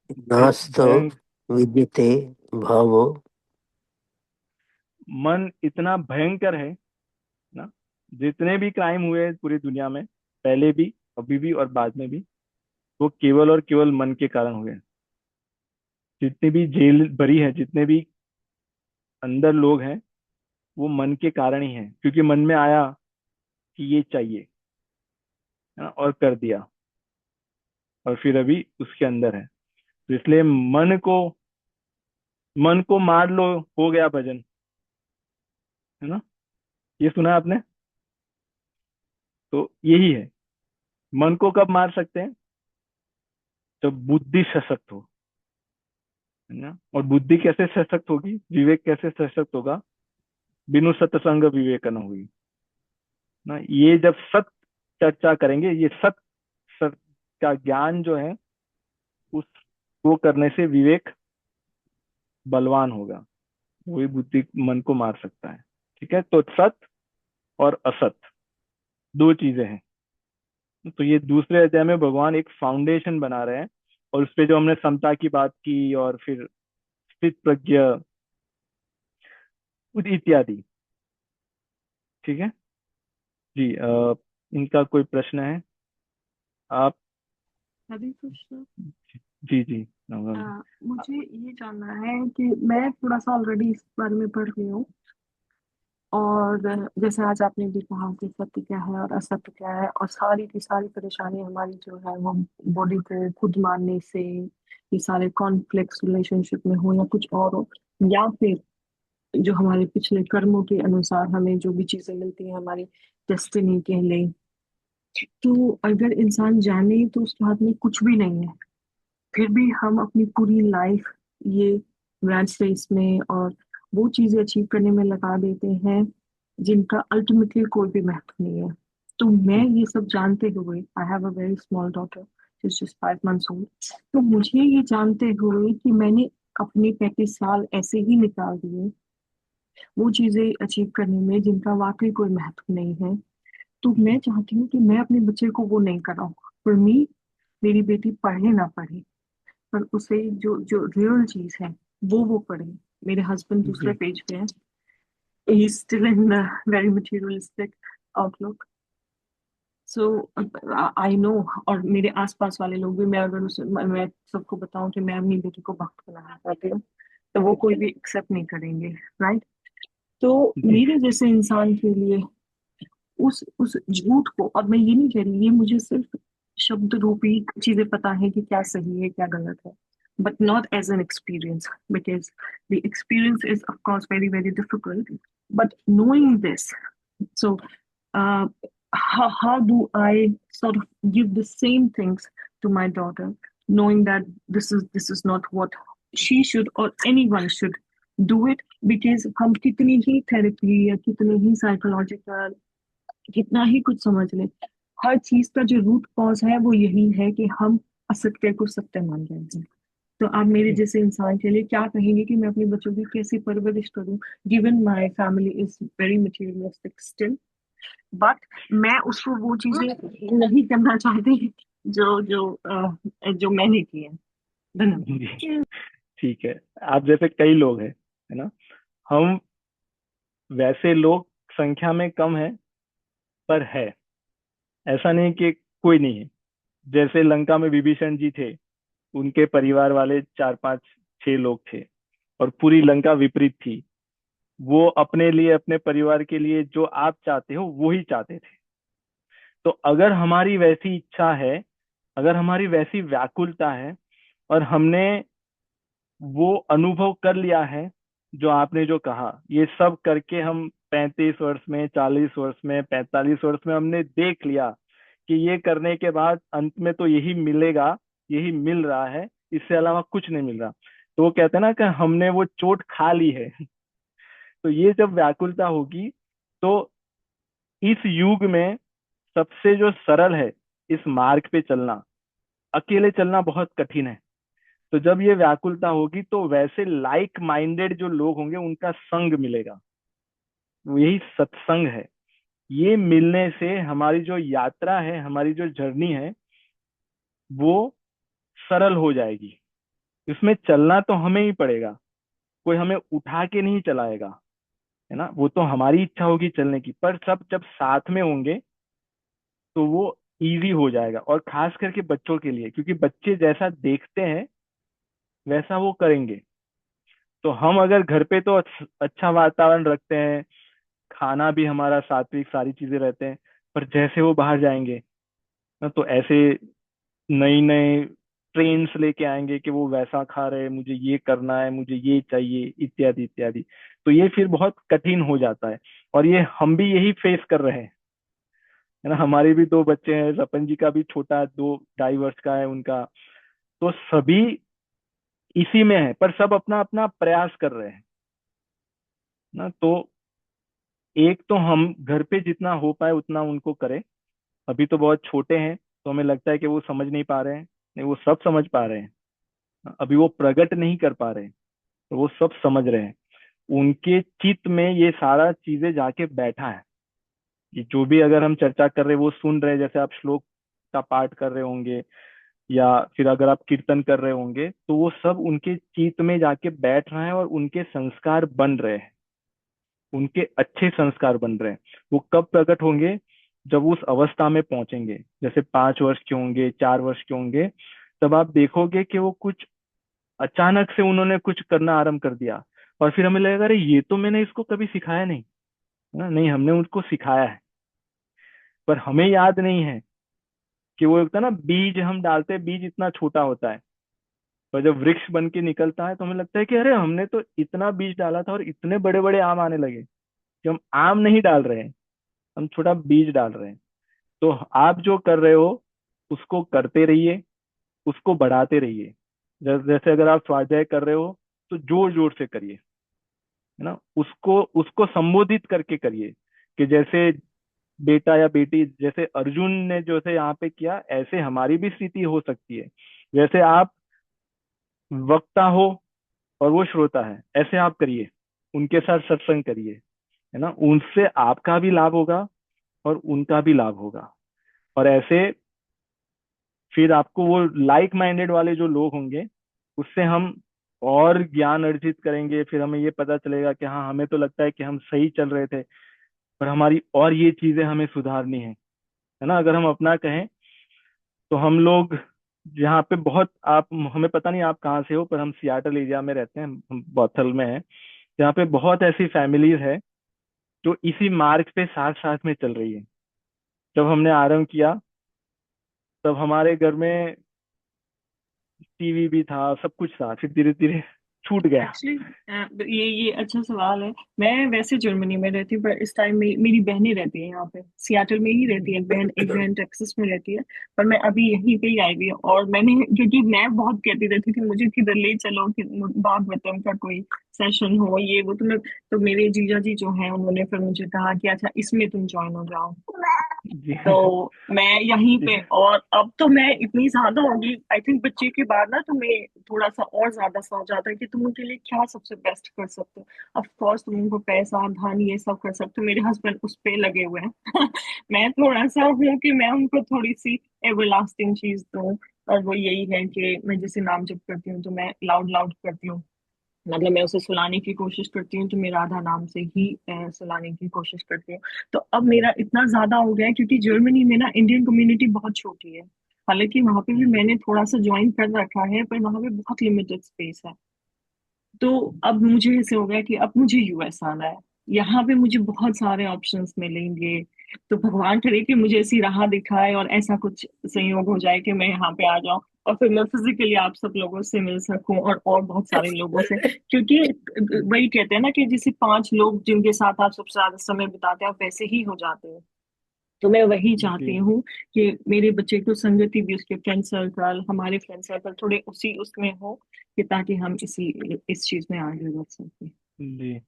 नास्तो भयंकर, विद्यते भावो। मन इतना भयंकर है ना। जितने भी क्राइम हुए पूरी दुनिया में, पहले भी, अभी भी और बाद में भी, वो केवल और केवल मन के कारण हुए। जितनी भी जेल भरी है, जितने भी अंदर लोग हैं, वो मन के कारण ही है, क्योंकि मन में आया कि ये चाहिए, है ना, और कर दिया, और फिर अभी उसके अंदर है। तो इसलिए मन को मार लो, हो गया भजन। है ना? ये सुना है आपने? तो यही है, मन को कब मार सकते हैं? जब बुद्धि सशक्त हो, है ना? और बुद्धि कैसे सशक्त होगी, विवेक कैसे सशक्त होगा? बिनु सत्संग विवेक न हुई ना। ये जब सत चर्चा करेंगे, ये सत सत का ज्ञान जो है, उस वो करने से विवेक बलवान होगा, वही बुद्धि मन को मार सकता है। ठीक है, तो सत और असत दो चीजें हैं। तो ये दूसरे अध्याय में भगवान एक फाउंडेशन बना रहे हैं, और उस पे जो हमने समता की बात की, और फिर स्थित प्रज्ञ इत्यादि। ठीक है जी। इनका कोई प्रश्न है? आप? हरे कृष्ण। जी जी, नमस्कार जी। मुझे ये जानना है कि मैं थोड़ा सा ऑलरेडी इस बारे में पढ़ रही हूँ, और जैसे आज आपने भी कहा कि सत्य क्या है और असत्य क्या है, और सारी की सारी परेशानी हमारी जो है वो बॉडी को खुद मानने से, ये सारे कॉन्फ्लिक्ट्स रिलेशनशिप में हो या कुछ और हो, या फिर जो हमारे पिछले कर्मों के अनुसार हमें जो भी चीजें मिलती हैं हमारी डेस्टिनी के लिए, तो अगर इंसान जाने तो उसके हाथ में कुछ भी नहीं है, फिर भी हम अपनी पूरी लाइफ ये रैट रेस में और वो चीजें अचीव करने में लगा देते हैं जिनका अल्टीमेटली कोई भी महत्व नहीं है। तो मैं ये सब जानते हुए, I have a very small daughter, just 5 months old, तो मुझे ये जानते हुए कि मैंने अपने 35 साल ऐसे ही निकाल दिए वो चीजें अचीव करने में जिनका वाकई कोई महत्व नहीं है, तो मैं चाहती हूँ कि मैं अपने बच्चे को वो नहीं कराऊं। फॉर मी, मेरी बेटी पढ़े ना पढ़े, पर उसे जो जो रियल चीज है वो पढ़े। मेरे हस्बैंड दूसरे जी पेज पे है, he still in very materialistic outlook. So I know, और मेरे आसपास वाले लोग भी, मैं अगर मैं सबको बताऊं कि मैं अपनी बेटी को भक्त बनाना चाहती हूँ, तो वो कोई भी एक्सेप्ट नहीं करेंगे, राइट? तो जी मेरे जैसे इंसान के लिए उस झूठ को, और मैं ये नहीं कह रही, ये मुझे सिर्फ शब्द रूपी चीजें पता है कि क्या सही है क्या गलत है, but not as an experience, because the experience is of course very very difficult, but knowing this, so uh, how do I sort of give the same things to my daughter, knowing that this is not what she should or anyone should do it, because हम कितनी ही therapy या कितनी ही psychological कितना ही कुछ समझ ले, हर चीज का जो रूट कॉज है वो यही है कि हम असत्य को सत्य मान रहे हैं। तो आप मेरे जैसे इंसान के लिए क्या कहेंगे कि मैं अपने बच्चों की कैसी परवरिश करूं, given my family is very materialistic still, but मैं उसको वो चीजें नहीं करना चाहती जो जो जो मैंने की है। धन्यवाद। जी। ठीक है, आप जैसे कई लोग हैं, है ना? हम वैसे लोग संख्या में कम है, पर है, ऐसा नहीं कि कोई नहीं है। जैसे लंका में विभीषण जी थे, उनके परिवार वाले 4 5 6 लोग थे, और पूरी लंका विपरीत थी। वो अपने लिए, अपने परिवार के लिए जो आप चाहते हो वो ही चाहते थे। तो अगर हमारी वैसी इच्छा है, अगर हमारी वैसी व्याकुलता है, और हमने वो अनुभव कर लिया है, जो आपने जो कहा, ये सब करके हम 35 वर्ष में, 40 वर्ष में, 45 वर्ष में हमने देख लिया कि ये करने के बाद अंत में तो यही मिलेगा, यही मिल रहा है, इससे अलावा कुछ नहीं मिल रहा। तो वो कहते हैं ना कि हमने वो चोट खा ली है। तो ये जब व्याकुलता होगी, तो इस युग में सबसे जो सरल है इस मार्ग पे चलना, अकेले चलना बहुत कठिन है। तो जब ये व्याकुलता होगी, तो वैसे लाइक माइंडेड जो लोग होंगे उनका संग मिलेगा, वो यही सत्संग है। ये मिलने से हमारी जो यात्रा है, हमारी जो जर्नी है, वो सरल हो जाएगी। इसमें चलना तो हमें ही पड़ेगा, कोई हमें उठा के नहीं चलाएगा, है ना? वो तो हमारी इच्छा होगी चलने की, पर सब जब साथ में होंगे तो वो इजी हो जाएगा। और खास करके बच्चों के लिए, क्योंकि बच्चे जैसा देखते हैं वैसा वो करेंगे। तो हम अगर घर पे तो अच्छा वातावरण रखते हैं, खाना भी हमारा सात्विक, सारी चीजें रहते हैं, पर जैसे वो बाहर जाएंगे ना, तो ऐसे नई नई ट्रेंड्स लेके आएंगे कि वो वैसा खा रहे हैं, मुझे ये करना है, मुझे ये चाहिए, इत्यादि इत्यादि। तो ये फिर बहुत कठिन हो जाता है। और ये हम भी यही फेस कर रहे हैं, है ना। हमारे भी दो बच्चे हैं, सपन जी का भी छोटा 2 ढाई वर्ष का है उनका। तो सभी इसी में है, पर सब अपना अपना प्रयास कर रहे हैं ना। तो एक तो हम घर पे जितना हो पाए उतना उनको करें। अभी तो बहुत छोटे हैं, तो हमें लगता है कि वो समझ नहीं पा रहे हैं। नहीं, वो सब समझ पा रहे हैं। अभी वो प्रकट नहीं कर पा रहे हैं, तो वो सब समझ रहे हैं। उनके चित्त में ये सारा चीजें जाके बैठा है। कि जो भी अगर हम चर्चा कर रहे हैं वो सुन रहे हैं, जैसे आप श्लोक का पाठ कर रहे होंगे या फिर अगर आप कीर्तन कर रहे होंगे, तो वो सब उनके चित्त में जाके बैठ रहा है और उनके संस्कार बन रहे हैं। उनके अच्छे संस्कार बन रहे हैं। वो कब प्रकट होंगे? जब उस अवस्था में पहुंचेंगे, जैसे 5 वर्ष के होंगे, 4 वर्ष के होंगे, तब आप देखोगे कि वो कुछ अचानक से उन्होंने कुछ करना आरंभ कर दिया। और फिर हमें लगेगा, अरे ये तो मैंने इसको कभी सिखाया नहीं, है ना। नहीं, हमने उनको सिखाया है, पर हमें याद नहीं है कि वो होता है ना, बीज हम डालते हैं, बीज इतना छोटा होता है, पर जब वृक्ष बन के निकलता है तो हमें लगता है कि अरे हमने तो इतना बीज डाला था और इतने बड़े बड़े आम आने लगे। कि हम आम नहीं डाल रहे हैं, हम छोटा बीज डाल रहे हैं। तो आप जो कर रहे हो उसको करते रहिए, उसको बढ़ाते रहिए। जैसे अगर आप स्वाध्याय कर रहे हो तो जोर जोर से करिए, है ना। उसको उसको संबोधित करके करिए। कि जैसे बेटा या बेटी, जैसे अर्जुन ने जैसे यहाँ पे किया, ऐसे हमारी भी स्थिति हो सकती है। जैसे आप वक्ता हो और वो श्रोता है, ऐसे आप करिए, उनके साथ सत्संग करिए, है ना। उनसे आपका भी लाभ होगा और उनका भी लाभ होगा। और ऐसे फिर आपको वो लाइक माइंडेड वाले जो लोग होंगे, उससे हम और ज्ञान अर्जित करेंगे। फिर हमें ये पता चलेगा कि हाँ, हमें तो लगता है कि हम सही चल रहे थे, पर हमारी और ये चीजें हमें सुधारनी है ना। अगर हम अपना कहें तो हम लोग यहाँ पे बहुत, आप हमें पता नहीं आप कहाँ से हो, पर हम सियाटल एरिया में रहते हैं, हम बॉथल में हैं। यहाँ पे बहुत ऐसी फैमिलीज है जो इसी मार्ग पे साथ साथ में चल रही है। जब हमने आरंभ किया तब हमारे घर में टीवी भी था, सब कुछ था, फिर धीरे धीरे छूट गया। एक्चुअली ये अच्छा सवाल है। मैं वैसे जर्मनी में रहती हूँ, पर इस टाइम मेरी बहनें रहती है यहाँ पे, सियाटल में ही रहती है। एक बहन टेक्सास में रहती है, पर मैं अभी यहीं पे ही आई हुई हूँ। और मैंने, क्योंकि मैं बहुत कहती रहती थी मुझे किधर ले चलो, कि भागवतम का कोई सेशन हो, ये वो। तो मेरे जीजा जी जो है उन्होंने फिर मुझे कहा कि अच्छा इसमें तुम ज्वाइन हो जाओ। जी। तो मैं यहीं जी। पे, और अब तो मैं इतनी ज्यादा होगी, आई थिंक बच्चे के बाद ना तुम्हें थोड़ा सा और ज्यादा सा हो जाता है कि तुम उनके लिए क्या सबसे बेस्ट कर सकते हो। ऑफ कोर्स तुम उनको पैसा धन ये सब कर सकते हो, मेरे हस्बैंड उस पे लगे हुए हैं। मैं थोड़ा सा हूँ कि मैं उनको थोड़ी सी एवरलास्टिंग चीज दूं। और वो यही है कि मैं जैसे नाम जप करती हूँ तो मैं लाउड लाउड करती हूँ। मतलब मैं उसे सुलाने की कोशिश करती हूँ तो मैं राधा नाम से ही सुलाने की कोशिश करती हूँ। तो अब मेरा इतना ज्यादा हो गया है, क्योंकि जर्मनी में ना इंडियन कम्युनिटी बहुत छोटी है। हालांकि वहां पे भी मैंने थोड़ा सा ज्वाइन कर रखा है, पर वहां पे बहुत लिमिटेड स्पेस है। तो अब मुझे ऐसे हो गया कि अब मुझे यूएस आना है। यहाँ पे मुझे बहुत सारे ऑप्शंस मिलेंगे। तो भगवान करे कि मुझे ऐसी राह दिखाए और ऐसा कुछ संयोग हो जाए कि मैं यहाँ पे आ जाऊं, और फिर मैं फिजिकली आप सब लोगों से मिल सकूं, और बहुत सारे लोगों से। क्योंकि वही कहते हैं ना कि जैसे 5 लोग जिनके साथ आप सबसे ज्यादा समय बिताते हैं, आप वैसे ही हो जाते हो। तो मैं वही चाहती जी। हूँ कि मेरे बच्चे को संगति भी, उसके फ्रेंड सर्कल, हमारे फ्रेंड सर्कल थोड़े उसी उसमें हो, कि ताकि हम इस चीज में आगे बढ़ सकें। जी।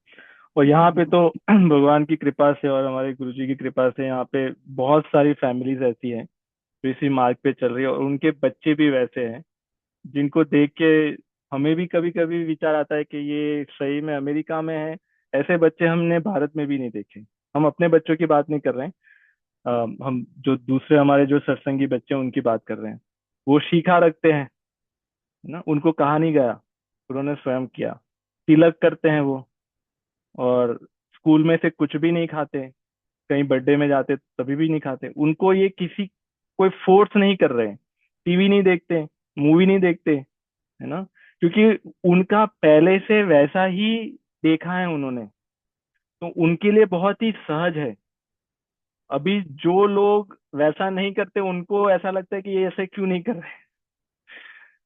और यहाँ पे तो भगवान की कृपा से और हमारे गुरु जी की कृपा से यहाँ पे बहुत सारी फैमिलीज ऐसी हैं जो इसी मार्ग पे चल रही है, और उनके बच्चे भी वैसे हैं जिनको देख के हमें भी कभी कभी विचार आता है कि ये सही में अमेरिका में है। ऐसे बच्चे हमने भारत में भी नहीं देखे। हम अपने बच्चों की बात नहीं कर रहे हैं, हम जो दूसरे हमारे जो सत्संगी बच्चे हैं उनकी बात कर रहे हैं। वो शिखा रखते हैं, है ना। उनको कहा नहीं गया, उन्होंने स्वयं किया। तिलक करते हैं वो, और स्कूल में से कुछ भी नहीं खाते, कहीं बर्थडे में जाते तभी भी नहीं खाते। उनको ये किसी कोई फोर्स नहीं कर रहे हैं। टीवी नहीं देखते, मूवी नहीं देखते, है ना। क्योंकि उनका पहले से वैसा ही देखा है उन्होंने, तो उनके लिए बहुत ही सहज है। अभी जो लोग वैसा नहीं करते उनको ऐसा लगता है कि ये ऐसे क्यों नहीं कर रहे,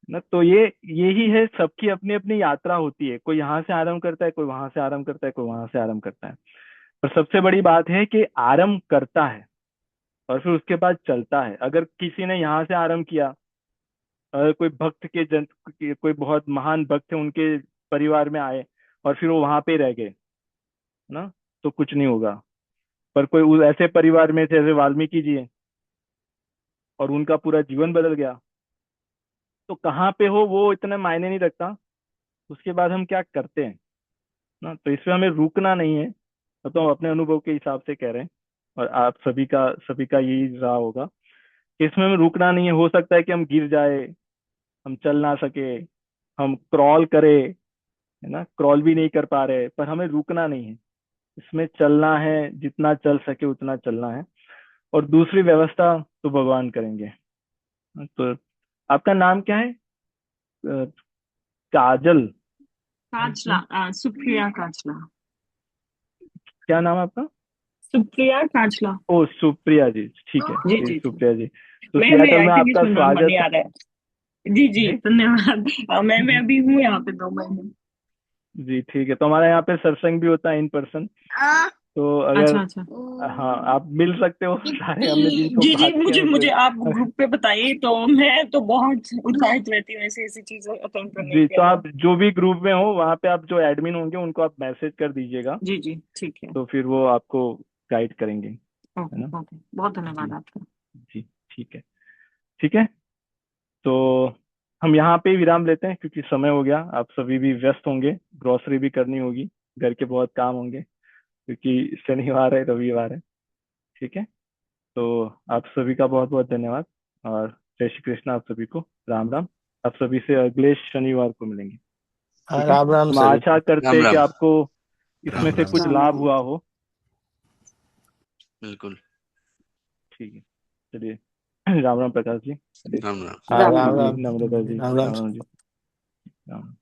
ना। तो ये यही है, सबकी अपनी अपनी यात्रा होती है, कोई यहाँ से आरंभ करता है, कोई वहां से आरंभ करता है, कोई वहां से आरंभ करता है। पर सबसे बड़ी बात है कि आरंभ करता है और फिर उसके बाद चलता है। अगर किसी ने यहाँ से आरंभ किया, अगर कोई भक्त के कोई बहुत महान भक्त है उनके परिवार में आए और फिर वो वहां पे रह गए ना, तो कुछ नहीं होगा। पर कोई उस ऐसे परिवार में जैसे वाल्मीकि जी है और उनका पूरा जीवन बदल गया, तो कहाँ पे हो वो इतना मायने नहीं रखता, उसके बाद हम क्या करते हैं ना। तो इसमें हमें रुकना नहीं है, तो हम अपने अनुभव के हिसाब से कह रहे हैं। और आप सभी का यही रहा होगा कि इसमें हमें रुकना नहीं है। हो सकता है कि हम गिर जाए, हम चल ना सके, हम क्रॉल करें, है ना, क्रॉल भी नहीं कर पा रहे, पर हमें रुकना नहीं है, इसमें चलना है, जितना चल सके उतना चलना है। और दूसरी व्यवस्था तो भगवान करेंगे। तो आपका नाम क्या है? काजल? काचला, सुप्रिया काचला। क्या नाम है आपका? सुप्रिया काचला। ओ सुप्रिया जी, ठीक है जी जी, जी जी। सुप्रिया जी। तो मैं सियाटल आई में थिंक आपका इसमें नाम नहीं स्वागत आ रहा है। जी जी, जी। धन्यवाद। मैं अभी हूँ यहाँ पे 2 महीने। जी ठीक है, तो हमारे यहाँ पे सत्संग भी होता है इन पर्सन। तो अगर, अच्छा अच्छा। हाँ, आप मिल सकते हो, सारे हमने जिनको जी जी, बात किया मुझे उनसे। मुझे आप ग्रुप पे बताइए, तो मैं तो बहुत उत्साहित रहती हूँ ऐसी ऐसी चीजें अटेंड करने जी, के तो लिए। आप जो भी ग्रुप में हो वहाँ पे आप जो एडमिन होंगे उनको आप मैसेज कर दीजिएगा, जी जी, ठीक है। तो फिर वो आपको गाइड करेंगे, है ओके ना। ओके, बहुत जी धन्यवाद आपका। जी, ठीक है। ठीक है, तो हम यहाँ पे ही विराम लेते हैं क्योंकि समय हो गया, आप सभी भी व्यस्त होंगे, ग्रोसरी भी करनी होगी, घर के बहुत काम होंगे क्योंकि शनिवार है, रविवार है। ठीक है, तो आप सभी का बहुत बहुत धन्यवाद और जय श्री कृष्ण आप सभी को। राम राम। आप सभी से अगले शनिवार को मिलेंगे। ठीक है, राम राम हम सभी आशा को। करते राम हैं कि राम। आपको इसमें राम से राम कुछ जी। लाभ हुआ हो। बिल्कुल। ठीक है, चलिए। राम राम प्रकाश जी, चलिए। राम राम। हाँ, राम राम राम। जी राम। नम्रता जी, राम राम। राम राम जी, राम।